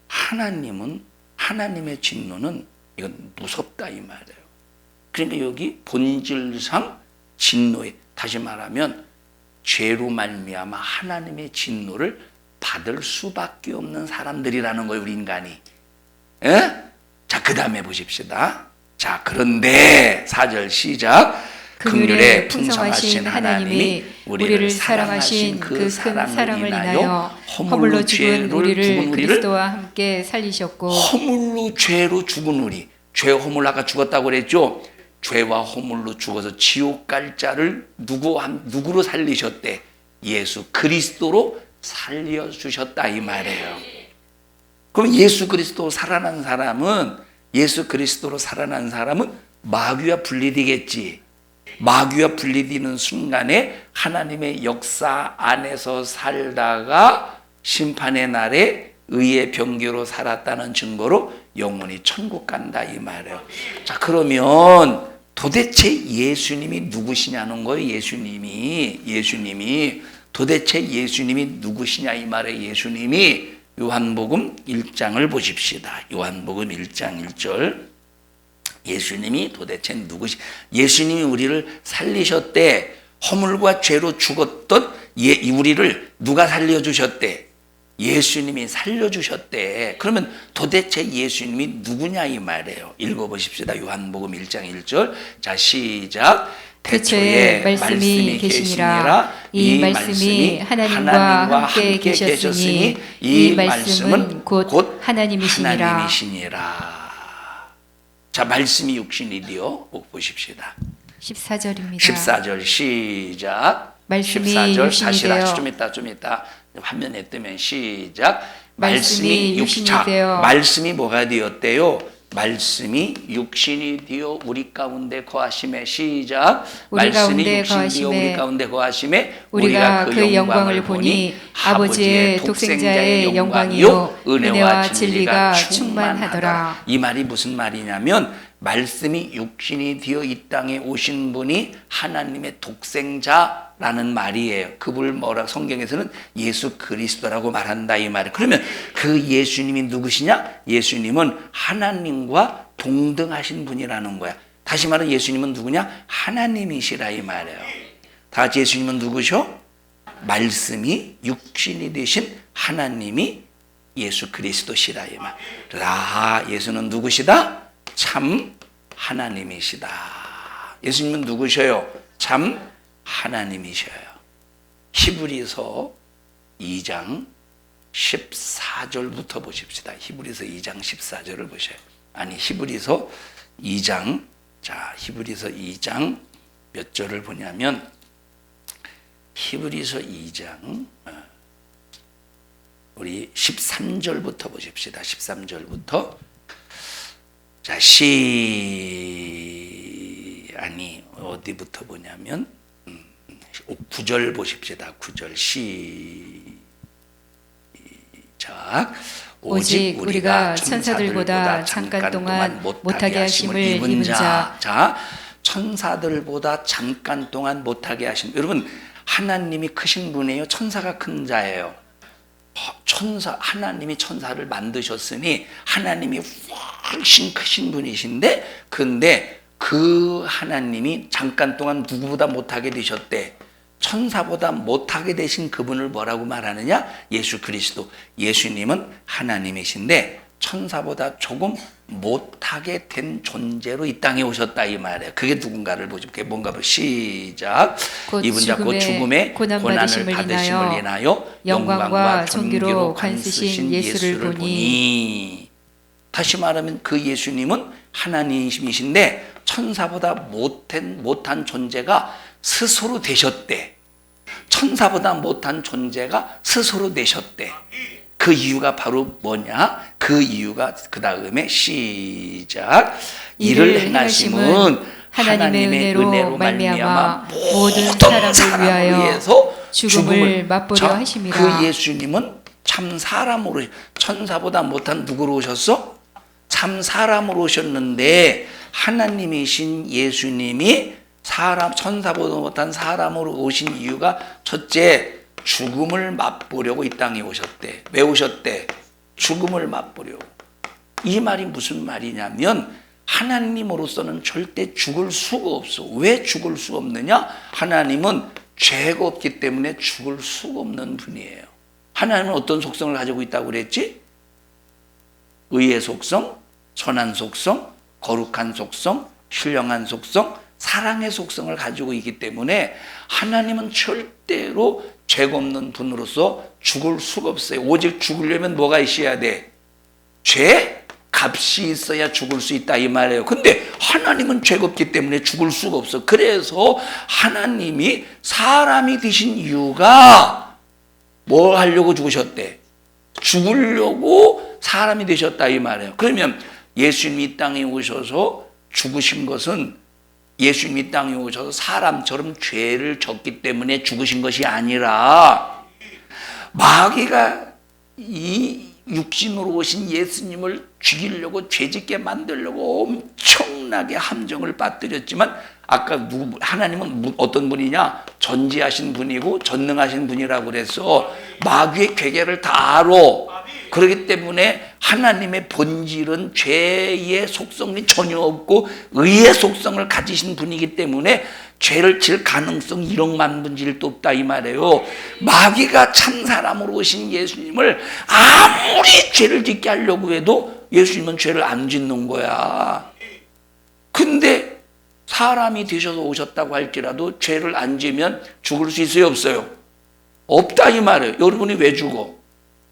하나님은 하나님의 진노는 이건 무섭다 이 말이에요. 그러니까 여기 본질상 진노에, 다시 말하면 죄로 말미암아 하나님의 진노를 받을 수밖에 없는 사람들이라는 거예요, 우리 인간이. 에? 자, 그 다음에 보십시다. 자, 그런데 4절 시작. 긍휼에 풍성하신 하나님이 우리를 사랑하신 그 큰 사랑을 인하여 허물로 죽은 우리를 그리스도와 함께 살리셨고. 허물로 죄로 죽은 우리, 죄 허물 아까 죽었다고 그랬죠. 죄와 허물로 죽어서 지옥 갈 자를 누구로 살리셨대? 예수 그리스도로 살려주셨다 이 말이에요. 그럼 예수 그리스도로 살아난 사람은 마귀와 분리되겠지. 마귀와 분리되는 순간에 하나님의 역사 안에서 살다가 심판의 날에 의의 병기로 살았다는 증거로 영원히 천국 간다 이 말이에요. 자, 그러면 도대체 예수님이 누구시냐는 거예요. 예수님이 도대체 예수님이 누구시냐 이 말에 예수님이 요한복음 1장을 보십시다. 요한복음 1장 1절. 예수님이 도대체 누구시? 예수님이 우리를 살리셨대. 허물과 죄로 죽었던 우리를 누가 살려주셨대? 예수님이 살려주셨대. 그러면 도대체 예수님이 누구냐 이 말이에요. 읽어보십시다. 요한복음 1장 1절. 자, 시작. 태초에 말씀이 계시니라. 이 말씀이 하나님과 함께 계셨으니 이 말씀은 곧 하나님이시니라. 자, 말씀이 육신이 되어 보십시다. 14절입니다. 14절 시작. 말씀이 14절 육신이 다시 되어 좀 이따 화면에 뜨면 시작. 말씀이 육신이 자, 되어 말씀이 뭐가 되었대요? 말씀이 육신이 되어 우리 가운데 거하심에 시작. 우리 말씀이 가운데 육신이 되어 우리 거하심에 가운데 거하심에 우리가 그 영광을 보니 아버지의 독생자의 영광이요 은혜와 진리가 충만하더라. 이 말이 무슨 말이냐면 말씀이 육신이 되어 이 땅에 오신 분이 하나님의 독생자라는 말이에요. 그분을 뭐라 성경에서는 예수 그리스도라고 말한다 이 말이에요. 그러면 그 예수님이 누구시냐? 예수님은 하나님과 동등하신 분이라는 거야. 다시 말해 예수님은 누구냐? 하나님이시라 이 말이에요. 다 같이 예수님은 누구셔? 말씀이 육신이 되신 하나님이 예수 그리스도시라 이 말. 예수는 누구시다? 참 하나님이시다. 예수님은 누구셔요? 참 하나님이셔요. 히브리서 2장 14절부터 보십시다. 히브리서 2장 14절을 보셔요. 아니 히브리서 2장 자 히브리서 2장 몇 절을 보냐면 히브리서 2장 우리 13절부터 보십시다. 13절부터 자, 어디부터 보냐면 9절 보십시다. 9절 시작. 오직 우리가 천사들보다 잠깐 동안 못하게 하심을 입은 자. 자, 천사들보다 잠깐 동안 못하게 하심. 여러분, 하나님이 크신 분이에요. 천사가 큰 자예요. 하나님이 천사를 만드셨으니 하나님이 훨씬 크신 분이신데 근데 그 하나님이 잠깐 동안 누구보다 못하게 되셨대. 천사보다 못하게 되신 그분을 뭐라고 말하느냐? 예수 그리스도. 예수님은 하나님이신데 천사보다 조금 못하게 된 존재로 이 땅에 오셨다 이 말이에요. 그게 누군가를 보죠. 그게 뭔가 시작. 이분 곧 죽음의 고난을 받으심을 인하여 영광과 존귀로 관쓰신 예수를 보니. 다시 말하면 그 예수님은 하나님이신데 천사보다 못한 존재가 스스로 되셨대. 천사보다 못한 존재가 스스로 되셨대. 그 이유가 바로 뭐냐? 그 이유가 그 다음에 시작. 이를 행하심은 하나님의 은혜로 말미암아 모든 사람을 위하여 죽음을 맛보려 하심이라. 그 예수님은 참 사람으로 천사보다 못한 누구로 오셨어? 참 사람으로 오셨는데 하나님이신 예수님이 천사보다 못한 사람으로 오신 이유가 첫째 죽음을 맛보려고 이 땅에 오셨대. 왜 오셨대? 죽음을 맛보려고. 이 말이 무슨 말이냐면 하나님으로서는 절대 죽을 수가 없어. 왜 죽을 수 없느냐? 하나님은 죄가 없기 때문에 죽을 수가 없는 분이에요. 하나님은 어떤 속성을 가지고 있다고 그랬지? 의의 속성, 선한 속성, 거룩한 속성, 신령한 속성, 사랑의 속성을 가지고 있기 때문에 하나님은 절대로 죄가 없는 분으로서 죽을 수가 없어요. 오직 죽으려면 뭐가 있어야 돼? 죄 값이 있어야 죽을 수 있다 이 말이에요. 근데 하나님은 죄가 없기 때문에 죽을 수가 없어. 그래서 하나님이 사람이 되신 이유가 뭐 하려고 죽으셨대? 죽으려고 사람이 되셨다 이 말이에요. 그러면 예수님이 이 땅에 오셔서 죽으신 것은 예수님이 이 땅에 오셔서 사람처럼 죄를 졌기 때문에 죽으신 것이 아니라 마귀가 이 육신으로 오신 예수님을 죽이려고 죄짓게 만들려고 엄청나게 함정을 빠뜨렸지만 아까 하나님은 어떤 분이냐? 전지하신 분이고 전능하신 분이라고 그래서 마귀의 괴계를 다 알아. 그렇기 때문에 하나님의 본질은 죄의 속성이 전혀 없고 의의 속성을 가지신 분이기 때문에 죄를 질 가능성 1억만 분의 1도 없다 이 말이에요. 마귀가 참 사람으로 오신 예수님을 아무리 죄를 짓게 하려고 해도 예수님은 죄를 안 짓는 거야. 근데 사람이 되셔서 오셨다고 할지라도 죄를 안 지면 죽을 수 있어요, 없어요? 없다 이 말이에요. 여러분이 왜 죽어?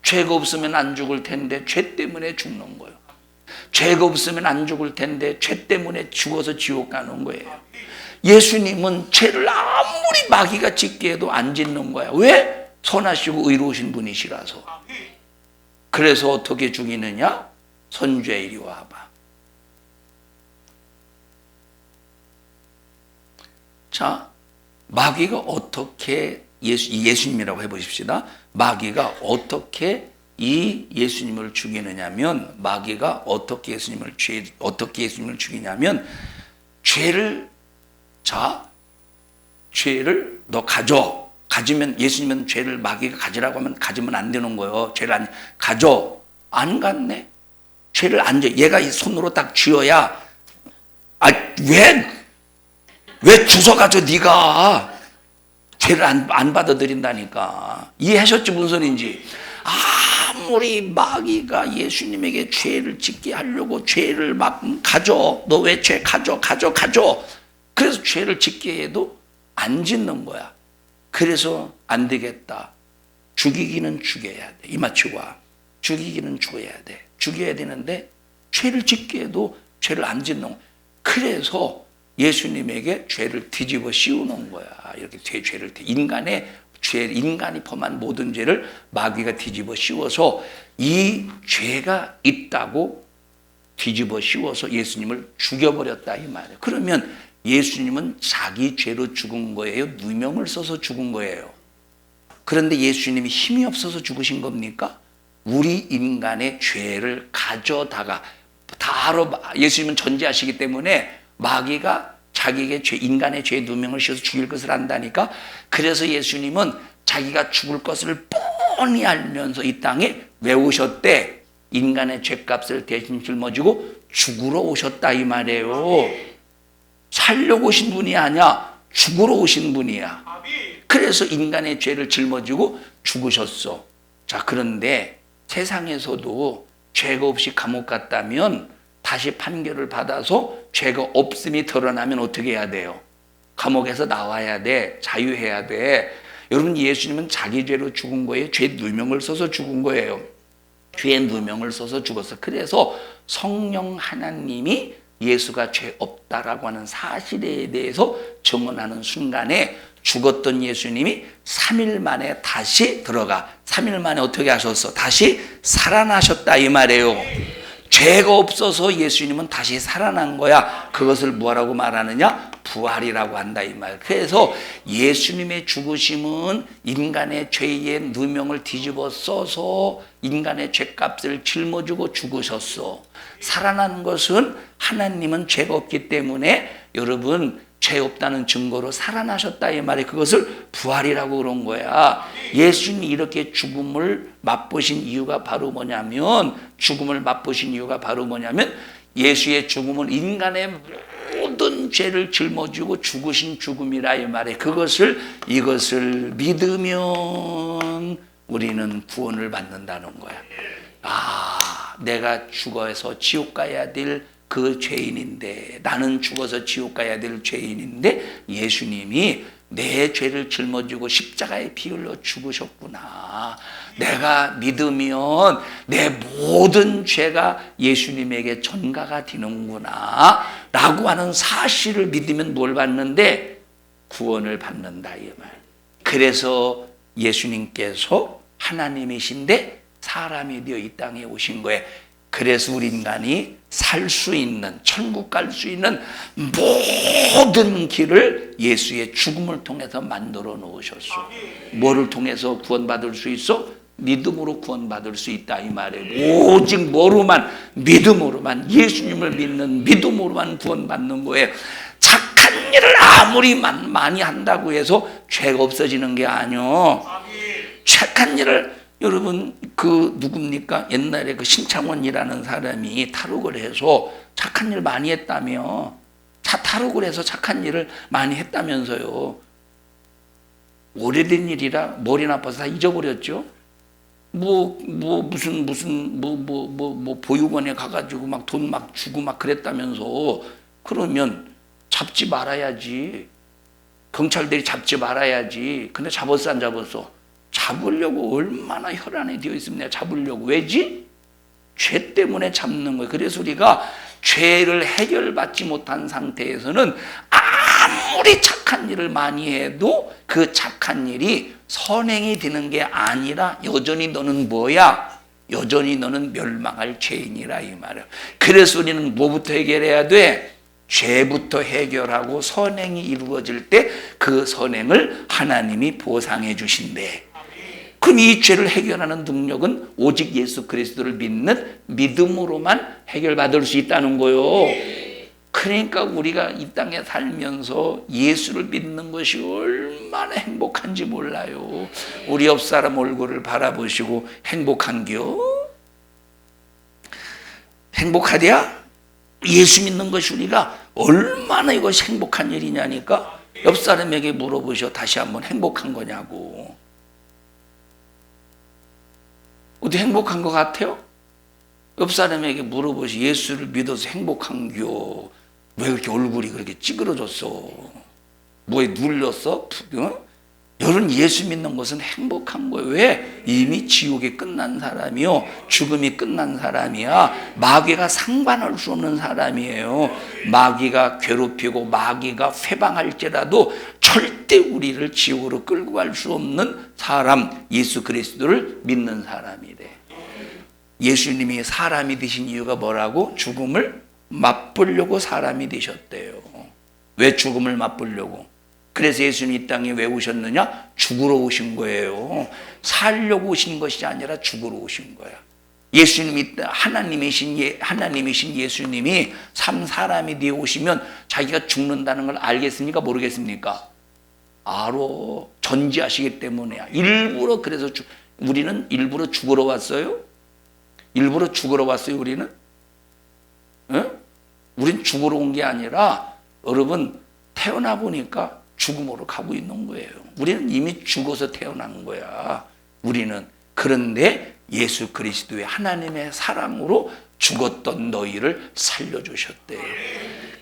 죄가 없으면 안 죽을 텐데 죄 때문에 죽는 거예요. 죄가 없으면 안 죽을 텐데 죄 때문에 죽어서 지옥 가는 거예요. 예수님은 죄를 아무리 마귀가 짓게 해도 안 짓는 거야. 왜? 선하시고 의로우신 분이시라서. 그래서 어떻게 죽이느냐? 선주야 이리 와봐. 자, 마귀가 어떻게 예수님이라고 해보십시다. 마귀가 어떻게 이 예수님을 죽이느냐면, 마귀가 어떻게 예수님을 죽이냐면, 죄를 너 가지면 예수님은 죄를 마귀가 가지라고 하면 가지면 안 되는 거예요. 죄를 안 갖네. 죄를 안 져. 얘가 이 손으로 딱 쥐어야 왜 주워가지고 네가 죄를 안 받아들인다니까. 이해하셨죠? 무슨 소리인지. 아무리 마귀가 예수님에게 죄를 짓게 하려고 죄를 막 가져. 너 왜 죄 가져. 그래서 죄를 짓게 해도 안 짓는 거야. 그래서 안 되겠다. 죽이기는 죽여야 돼. 이마치고 와. 죽이기는 죽여야 돼. 죽여야 되는데 죄를 짓게 해도 죄를 안 짓는 거야. 그래서 예수님에게 죄를 뒤집어 씌우는 거야. 이렇게 인간이 범한 모든 죄를 마귀가 뒤집어 씌워서 이 죄가 있다고 뒤집어 씌워서 예수님을 죽여버렸다 이 말이에요. 그러면 예수님은 자기 죄로 죽은 거예요? 누명을 써서 죽은 거예요? 그런데 예수님이 힘이 없어서 죽으신 겁니까? 우리 인간의 죄를 가져다가 다로 예수님은 전지하시기 때문에 마귀가 자기에게 인간의 죄 누명을 씌워서 죽일 것을 안다니까. 그래서 예수님은 자기가 죽을 것을 뻔히 알면서 이 땅에 왜 오셨대? 인간의 죄값을 대신 짊어지고 죽으러 오셨다 이 말이에요. 살려고 오신 분이 아니야. 죽으러 오신 분이야. 그래서 인간의 죄를 짊어지고 죽으셨어. 자, 그런데 세상에서도 죄가 없이 감옥 갔다면 다시 판결을 받아서 죄가 없음이 드러나면 어떻게 해야 돼요? 감옥에서 나와야 돼. 자유해야 돼. 여러분, 예수님은 자기 죄로 죽은 거예요? 죄 누명을 써서 죽은 거예요. 죄 누명을 써서 죽었어. 그래서 성령 하나님이 예수가 죄 없다라고 하는 사실에 대해서 증언하는 순간에 죽었던 예수님이 3일 만에 다시 들어가. 3일 만에 어떻게 하셨어? 다시 살아나셨다 이 말이에요. 죄가 없어서 예수님은 다시 살아난 거야. 그것을 뭐라고 말하느냐? 부활이라고 한다 이 말. 그래서 예수님의 죽으심은 인간의 죄의 누명을 뒤집어 써서 인간의 죄값을 짊어지고 죽으셨어. 살아난 것은 하나님은 죄가 없기 때문에 여러분 죄 없다는 증거로 살아나셨다 이 말에 그것을 부활이라고 그런 거야. 예수님이 이렇게 죽음을 맛보신 이유가 바로 뭐냐면 예수의 죽음은 인간의 모든 죄를 짊어지고 죽으신 죽음이라 이 말에 이것을 믿으면 우리는 구원을 받는다는 거야. 내가 죽어서 지옥 가야 될 그 죄인인데, 나는 죽어서 지옥 가야 될 죄인인데 예수님이 내 죄를 짊어지고 십자가에 피 흘려 죽으셨구나. 내가 믿으면 내 모든 죄가 예수님에게 전가가 되는구나 라고 하는 사실을 믿으면 뭘 받는데? 구원을 받는다 이 말. 그래서 예수님께서 하나님이신데 사람이 되어 이 땅에 오신 거예요. 그래서 우리 인간이 살 수 있는, 천국 갈 수 있는 모든 길을 예수의 죽음을 통해서 만들어 놓으셨어. 뭐를 통해서 구원받을 수 있어? 믿음으로 구원받을 수 있다 이 말이에요. 오직 뭐로만? 믿음으로만, 예수님을 믿는 믿음으로만 구원받는 거예요. 착한 일을 아무리 많이 한다고 해서 죄가 없어지는 게 아니요. 착한 일을, 여러분 그 누굽니까? 옛날에 그 신창원이라는 사람이 탈옥을 해서 착한 일 많이 했다며. 탈옥을 해서 착한 일을 많이 했다면서요. 오래된 일이라 머리 나빠서 다 잊어버렸죠. 무슨 보육원에 가가지고 막 돈 막 주고 막 그랬다면서. 그러면 잡지 말아야지. 경찰들이 잡지 말아야지. 근데 잡았어 안 잡았어? 잡으려고 얼마나 혈안에 되어 있습니다. 잡으려고. 왜지? 죄 때문에 잡는 거예요. 그래서 우리가 죄를 해결받지 못한 상태에서는 아무리 착한 일을 많이 해도 그 착한 일이 선행이 되는 게 아니라 여전히 너는 뭐야? 여전히 너는 멸망할 죄인이라 이 말이야. 그래서 우리는 뭐부터 해결해야 돼? 죄부터 해결하고 선행이 이루어질 때 그 선행을 하나님이 보상해 주신대. 그럼 이 죄를 해결하는 능력은 오직 예수 그리스도를 믿는 믿음으로만 해결받을 수 있다는 거요. 그러니까 우리가 이 땅에 살면서 예수를 믿는 것이 얼마나 행복한지 몰라요. 우리 옆 사람 얼굴을 바라보시고 행복한겨? 행복하랴? 예수 믿는 것이 우리가 얼마나 이것이 행복한 일이냐니까. 옆 사람에게 물어보셔. 다시 한번 행복한 거냐고. 어디 행복한 것 같아요? 옆 사람에게 물어보시. 예수를 믿어서 행복한겨? 왜 그렇게 얼굴이 그렇게 찌그러졌어? 뭐에 눌렸어? 여러분, 예수 믿는 것은 행복한 거예요. 왜? 이미 지옥이 끝난 사람이요, 죽음이 끝난 사람이야. 마귀가 상관할 수 없는 사람이에요. 마귀가 괴롭히고 마귀가 회방할지라도 절대 우리를 지옥으로 끌고 갈 수 없는 사람, 예수 그리스도를 믿는 사람이래. 예수님이 사람이 되신 이유가 뭐라고? 죽음을 맛보려고 사람이 되셨대요. 왜 죽음을 맛보려고? 그래서 예수님이 이 땅에 왜 오셨느냐? 죽으러 오신 거예요. 살려고 오신 것이 아니라 죽으러 오신 거야. 예수님이, 하나님이신 예수님이 사람이 되어 오시면 자기가 죽는다는 걸 알겠습니까? 모르겠습니까? 알아. 전지하시기 때문에야. 일부러, 그래서 우리는 일부러 죽으러 왔어요? 일부러 죽으러 왔어요, 우리는? 응? 우린 죽으러 온 게 아니라, 여러분, 태어나 보니까 죽음으로 가고 있는 거예요. 우리는 이미 죽어서 태어난 거야. 우리는. 그런데 예수 그리스도의 하나님의 사랑으로 죽었던 너희를 살려주셨대.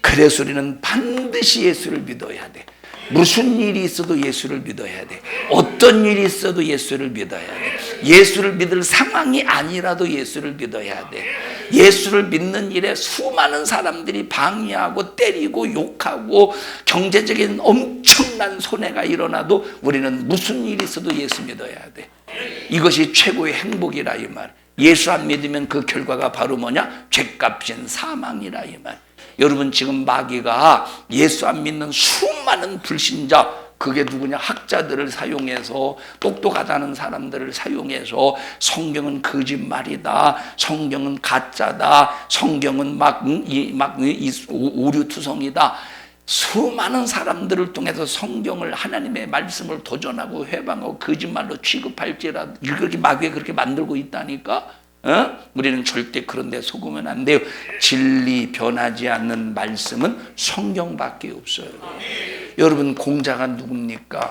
그래서 우리는 반드시 예수를 믿어야 돼. 무슨 일이 있어도 예수를 믿어야 돼. 어떤 일이 있어도 예수를 믿어야 돼. 예수를 믿을 상황이 아니라도 예수를 믿어야 돼. 예수를 믿는 일에 수많은 사람들이 방해하고 때리고 욕하고 경제적인 엄청난 손해가 일어나도 우리는 무슨 일이 있어도 예수 믿어야 돼. 이것이 최고의 행복이라 이 말. 예수 안 믿으면 그 결과가 바로 뭐냐? 죄값인 사망이라 이 말. 여러분, 지금 마귀가 예수 안 믿는 수많은 불신자, 그게 누구냐? 학자들을 사용해서, 똑똑하다는 사람들을 사용해서 성경은 거짓말이다, 성경은 가짜다, 성경은 오류투성이다. 수많은 사람들을 통해서 성경을, 하나님의 말씀을 도전하고 회방하고 거짓말로 취급할지라도 이렇게 마귀가 그렇게 만들고 있다니까. 우리는 절대 그런 데 속으면 안 돼요. 진리 변하지 않는 말씀은 성경밖에 없어요. 여러분, 공자가 누굽니까?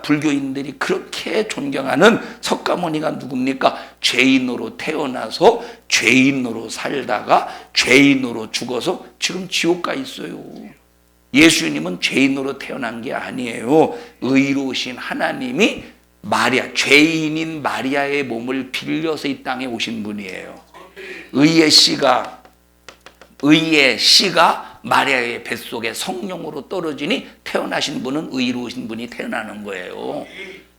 불교인들이 그렇게 존경하는 석가모니가 누굽니까? 죄인으로 태어나서 죄인으로 살다가 죄인으로 죽어서 지금 지옥 가 있어요. 예수님은 죄인으로 태어난 게 아니에요. 의로우신 하나님이 죄인인 마리아의 몸을 빌려서 이 땅에 오신 분이에요. 의의 씨가 마리아의 뱃속에 성령으로 떨어지니 태어나신 분은 의로우신 분이 태어나는 거예요.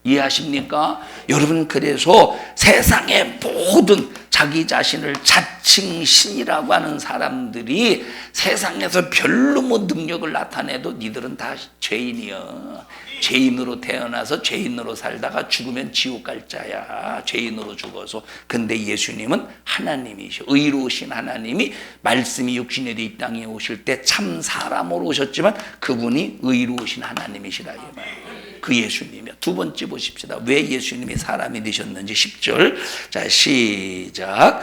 이해하십니까? 여러분, 그래서 세상의 모든 자기 자신을 자칭 신이라고 하는 사람들이 세상에서 별로 뭐 능력을 나타내도 니들은 다 죄인이야. 죄인으로 태어나서 죄인으로 살다가 죽으면 지옥 갈 자야. 죄인으로 죽어서. 근데 예수님은 하나님이셔. 의로우신 하나님이 말씀이 육신이 돼 이 땅에 오실 때 참 사람으로 오셨지만 그분이 의로우신 하나님이시라 이 말이에요. 그 예수님이요. 두 번째 보십시다. 왜 예수님이 사람이 되셨는지 10절. 자, 시작.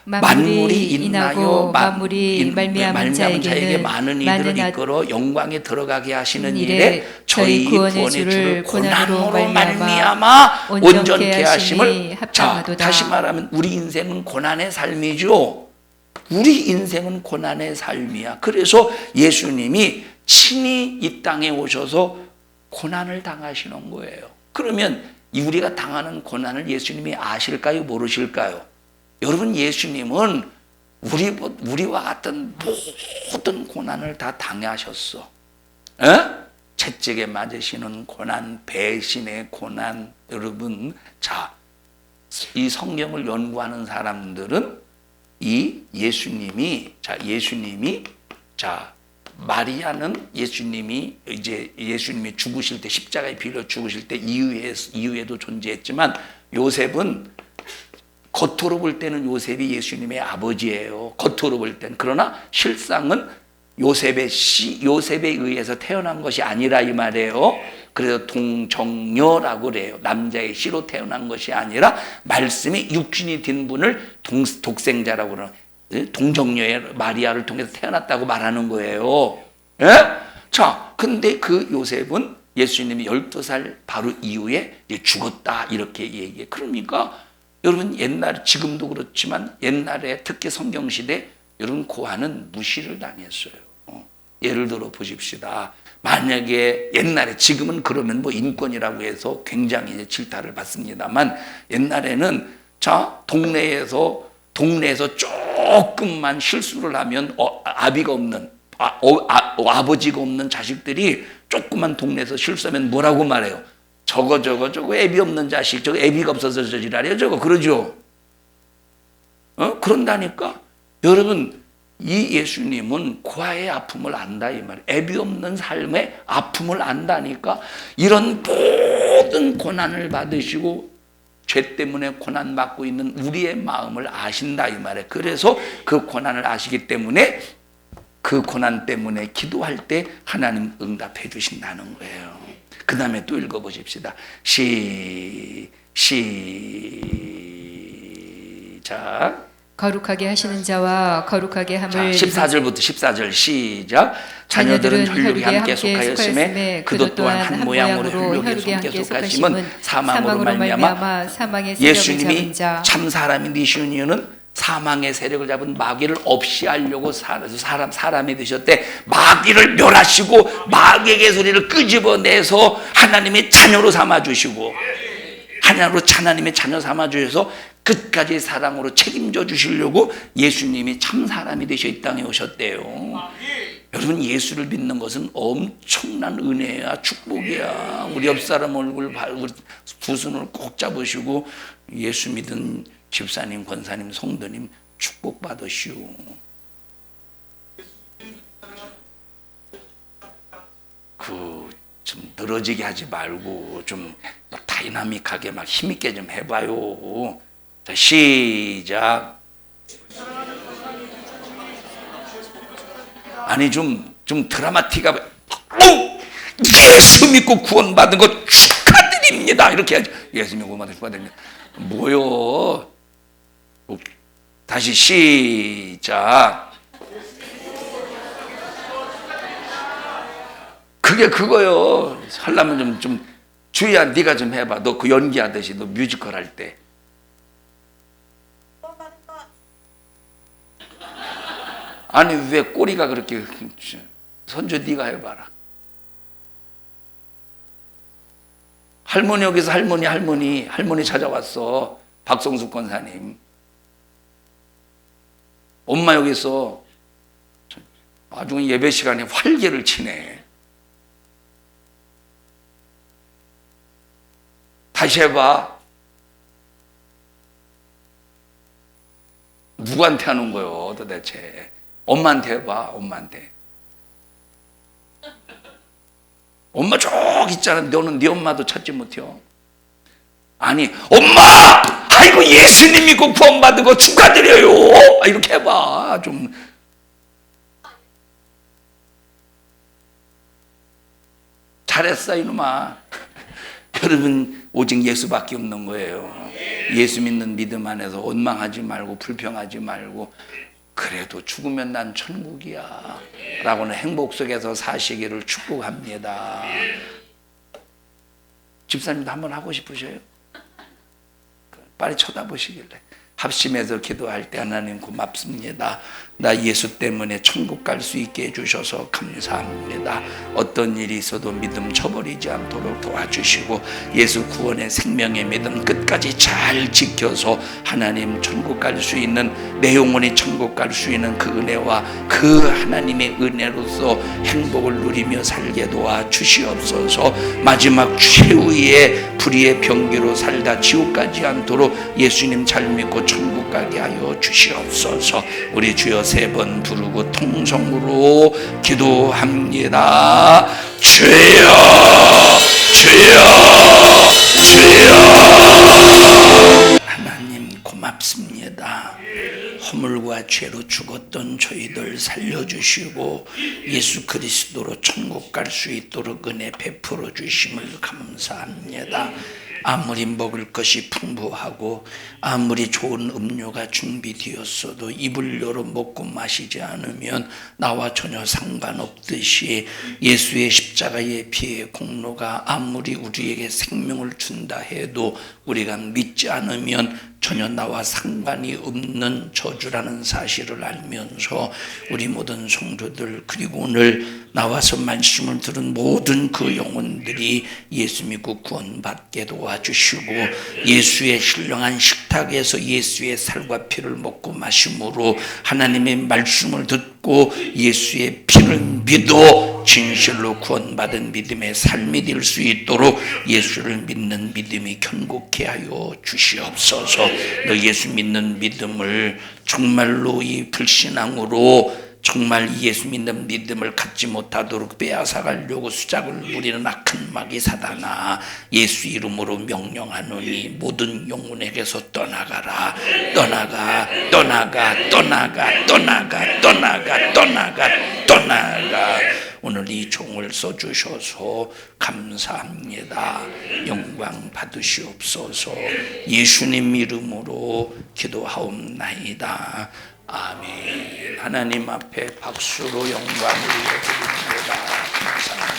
만물이 인하여 만물이 말미암은 자에게 많은 이들을 이끌어 영광에 들어가게 하시는 일에 저희 구원의 줄을 고난으로 말미암아 온전케 하심을. 자, 다시 말하면 우리 인생은 고난의 삶이죠. 우리 인생은 고난의 삶이야. 그래서 예수님이 친히 이 땅에 오셔서 고난을 당하시는 거예요. 그러면 우리가 당하는 고난을 예수님이 아실까요? 모르실까요? 여러분, 예수님은 우리와 같은 모든 고난을 다 당하셨어. 채찍에 맞으시는 고난, 배신의 고난. 여러분, 자, 이 성경을 연구하는 사람들은 이 예수님이 마리아는 예수님이 죽으실 때 십자가에 빌려 죽으실 때 이후에도 존재했지만 요셉은 겉으로 볼 때는 요셉이 예수님의 아버지예요. 겉으로 볼 때는. 그러나 실상은 요셉에 의해서 태어난 것이 아니라 이 말이에요. 그래서 동정녀라고 그래요. 남자의 씨로 태어난 것이 아니라 말씀이 육신이 된 분을 독생자라고 그러는, 동정녀의 마리아를 통해서 태어났다고 말하는 거예요. 예? 자, 근데 그 요셉은 예수님이 12살 바로 이후에 죽었다 이렇게 얘기해. 그러니까 여러분, 옛날, 지금도 그렇지만 옛날에 특히 성경시대 여러분 고아는 무시를 당했어요. 예를 들어 보십시다. 만약에 옛날에, 지금은 그러면 뭐 인권이라고 해서 굉장히 이제 질타를 받습니다만 옛날에는 동네에서 조금만 실수를 하면 아비가 없는 아버지가 없는 자식들이 조금만 동네에서 실수하면 뭐라고 말해요? 저거 애비 없는 자식, 저거 애비가 없어서 저지랄이야 저거, 그러죠. 그런다니까. 여러분, 이 예수님은 고아의 아픔을 안다 이 말이에요. 애비 없는 삶의 아픔을 안다니까. 이런 모든 고난을 받으시고 죄 때문에 고난받고 있는 우리의 마음을 아신다 이 말이에요. 그래서 그 고난을 아시기 때문에 그 고난 때문에 기도할 때 하나님 응답해 주신다는 거예요. 그 다음에 또 읽어보십시다. 시작. 거룩하게 하시는 자와 거룩하게 함을. 14절부터 14절 시작. 자녀들은 혈육에 함께 속하였음에 그도 또한 한 모양으로 혈육에 함께 속하심은 사망으로 말미암아 사망의 세력을 예수님이 잡은 자. 참 사람이 되신 이유는 사망의 세력을 잡은 마귀를 없이 하려고 사람이 되셨대. 마귀를 멸하시고 마귀의 소리를 끄집어내서 하나님의 자녀로 삼아주시고, 하나님의 자녀 삼아주셔서 끝까지 사랑으로 책임져 주시려고 예수님이 참 사람이 되셔 이 땅에 오셨대요. 여러분, 예수를 믿는 것은 엄청난 은혜야, 축복이야. 우리 옆 사람 얼굴 두 손을 꼭 잡으시고 예수 믿은 집사님, 권사님, 성도님 축복 받으시오. 좀 늘어지게 하지 말고 좀 다이나믹하게 막 힘있게 좀 해봐요. 자, 시작. 아니 좀 드라마틱하게, 예수 믿고 구원받은 거 축하드립니다 이렇게 하죠. 예수 믿고 구원받은 거 축하드립니다. 뭐요? 다시 시작. 그게 그거요. 하려면 좀 주희야, 네가 좀 해봐. 너 그 연기하듯이 너 뮤지컬 할 때. 아니 왜 꼬리가 그렇게, 선주 네가 해봐라. 할머니 여기서 할머니 찾아왔어. 박성숙 권사님. 엄마 여기서 아주 예배 시간에 활개를 치네. 다시 해봐. 누구한테 하는 거요 도대체? 엄마한테 해봐. 엄마한테. 엄마 쭉 있잖아. 너는 네 엄마도 찾지 못해요. 아니 엄마! 아이고 예수님 믿고 구원받은 거 축하드려요. 이렇게 해봐. 좀 잘했어 이놈아. 여러분 오직 예수밖에 없는 거예요. 예수 믿는 믿음 안에서 원망하지 말고 불평하지 말고 그래도 죽으면 난 천국이야 라고는 행복 속에서 사시기를 축복합니다. 집사님도 한번 하고 싶으셔요? 빨리 쳐다보시길래. 합심해서 기도할 때 하나님 고맙습니다. 나 예수 때문에 천국 갈 수 있게 해주셔서 감사합니다. 어떤 일이 있어도 믿음 저버리지 않도록 도와주시고 예수 구원의 생명의 믿음 끝까지 잘 지켜서 하나님 천국 갈 수 있는 내 영혼이 천국 갈 수 있는 그 은혜와 그 하나님의 은혜로서 행복을 누리며 살게 도와주시옵소서. 마지막 최후의 불의의 병기로 살다 지옥 가지 않도록 예수님 잘 믿고 천국 가게 하여 주시옵소서. 우리 주여 세 번 부르고 통성으로 기도합니다. 주여 주여 주여. 하나님 고맙습니다. 허물과 죄로 죽었던 저희들 살려주시고 예수 그리스도로 천국 갈 수 있도록 은혜 베풀어 주심을 감사합니다. 아무리 먹을 것이 풍부하고 아무리 좋은 음료가 준비되었어도 입을 열어 먹고 마시지 않으면 나와 전혀 상관없듯이 예수의 십자가의 피의 공로가 아무리 우리에게 생명을 준다 해도 우리가 믿지 않으면 전혀 나와 상관이 없는 저주라는 사실을 알면서 우리 모든 성도들 그리고 오늘 나와서 말씀을 들은 모든 그 영혼들이 예수 믿고 구원받게 도와주시고 예수의 신령한 식탁에서 예수의 살과 피를 먹고 마심으로 하나님의 말씀을 듣고 예수의 피를 믿어 진실로 구원받은 믿음의 삶이 될 수 있도록 예수를 믿는 믿음이 견고케 하여 주시옵소서. 너 예수 믿는 믿음을 정말로 이 불신앙으로 정말 예수 믿는 믿음을 갖지 못하도록 빼앗아가려고 수작을 부리는 악한 마귀 사단아, 예수 이름으로 명령하노니 모든 영혼에게서 떠나가라. 떠나가 떠나가 떠나가 떠나가 떠나가 떠나가 떠나가. 오늘 이 종을 써주셔서 감사합니다. 영광 받으시옵소서. 예수님 이름으로 기도하옵나이다. 아멘. 하나님 앞에 박수로 영광을 드립니다. 감사합니다.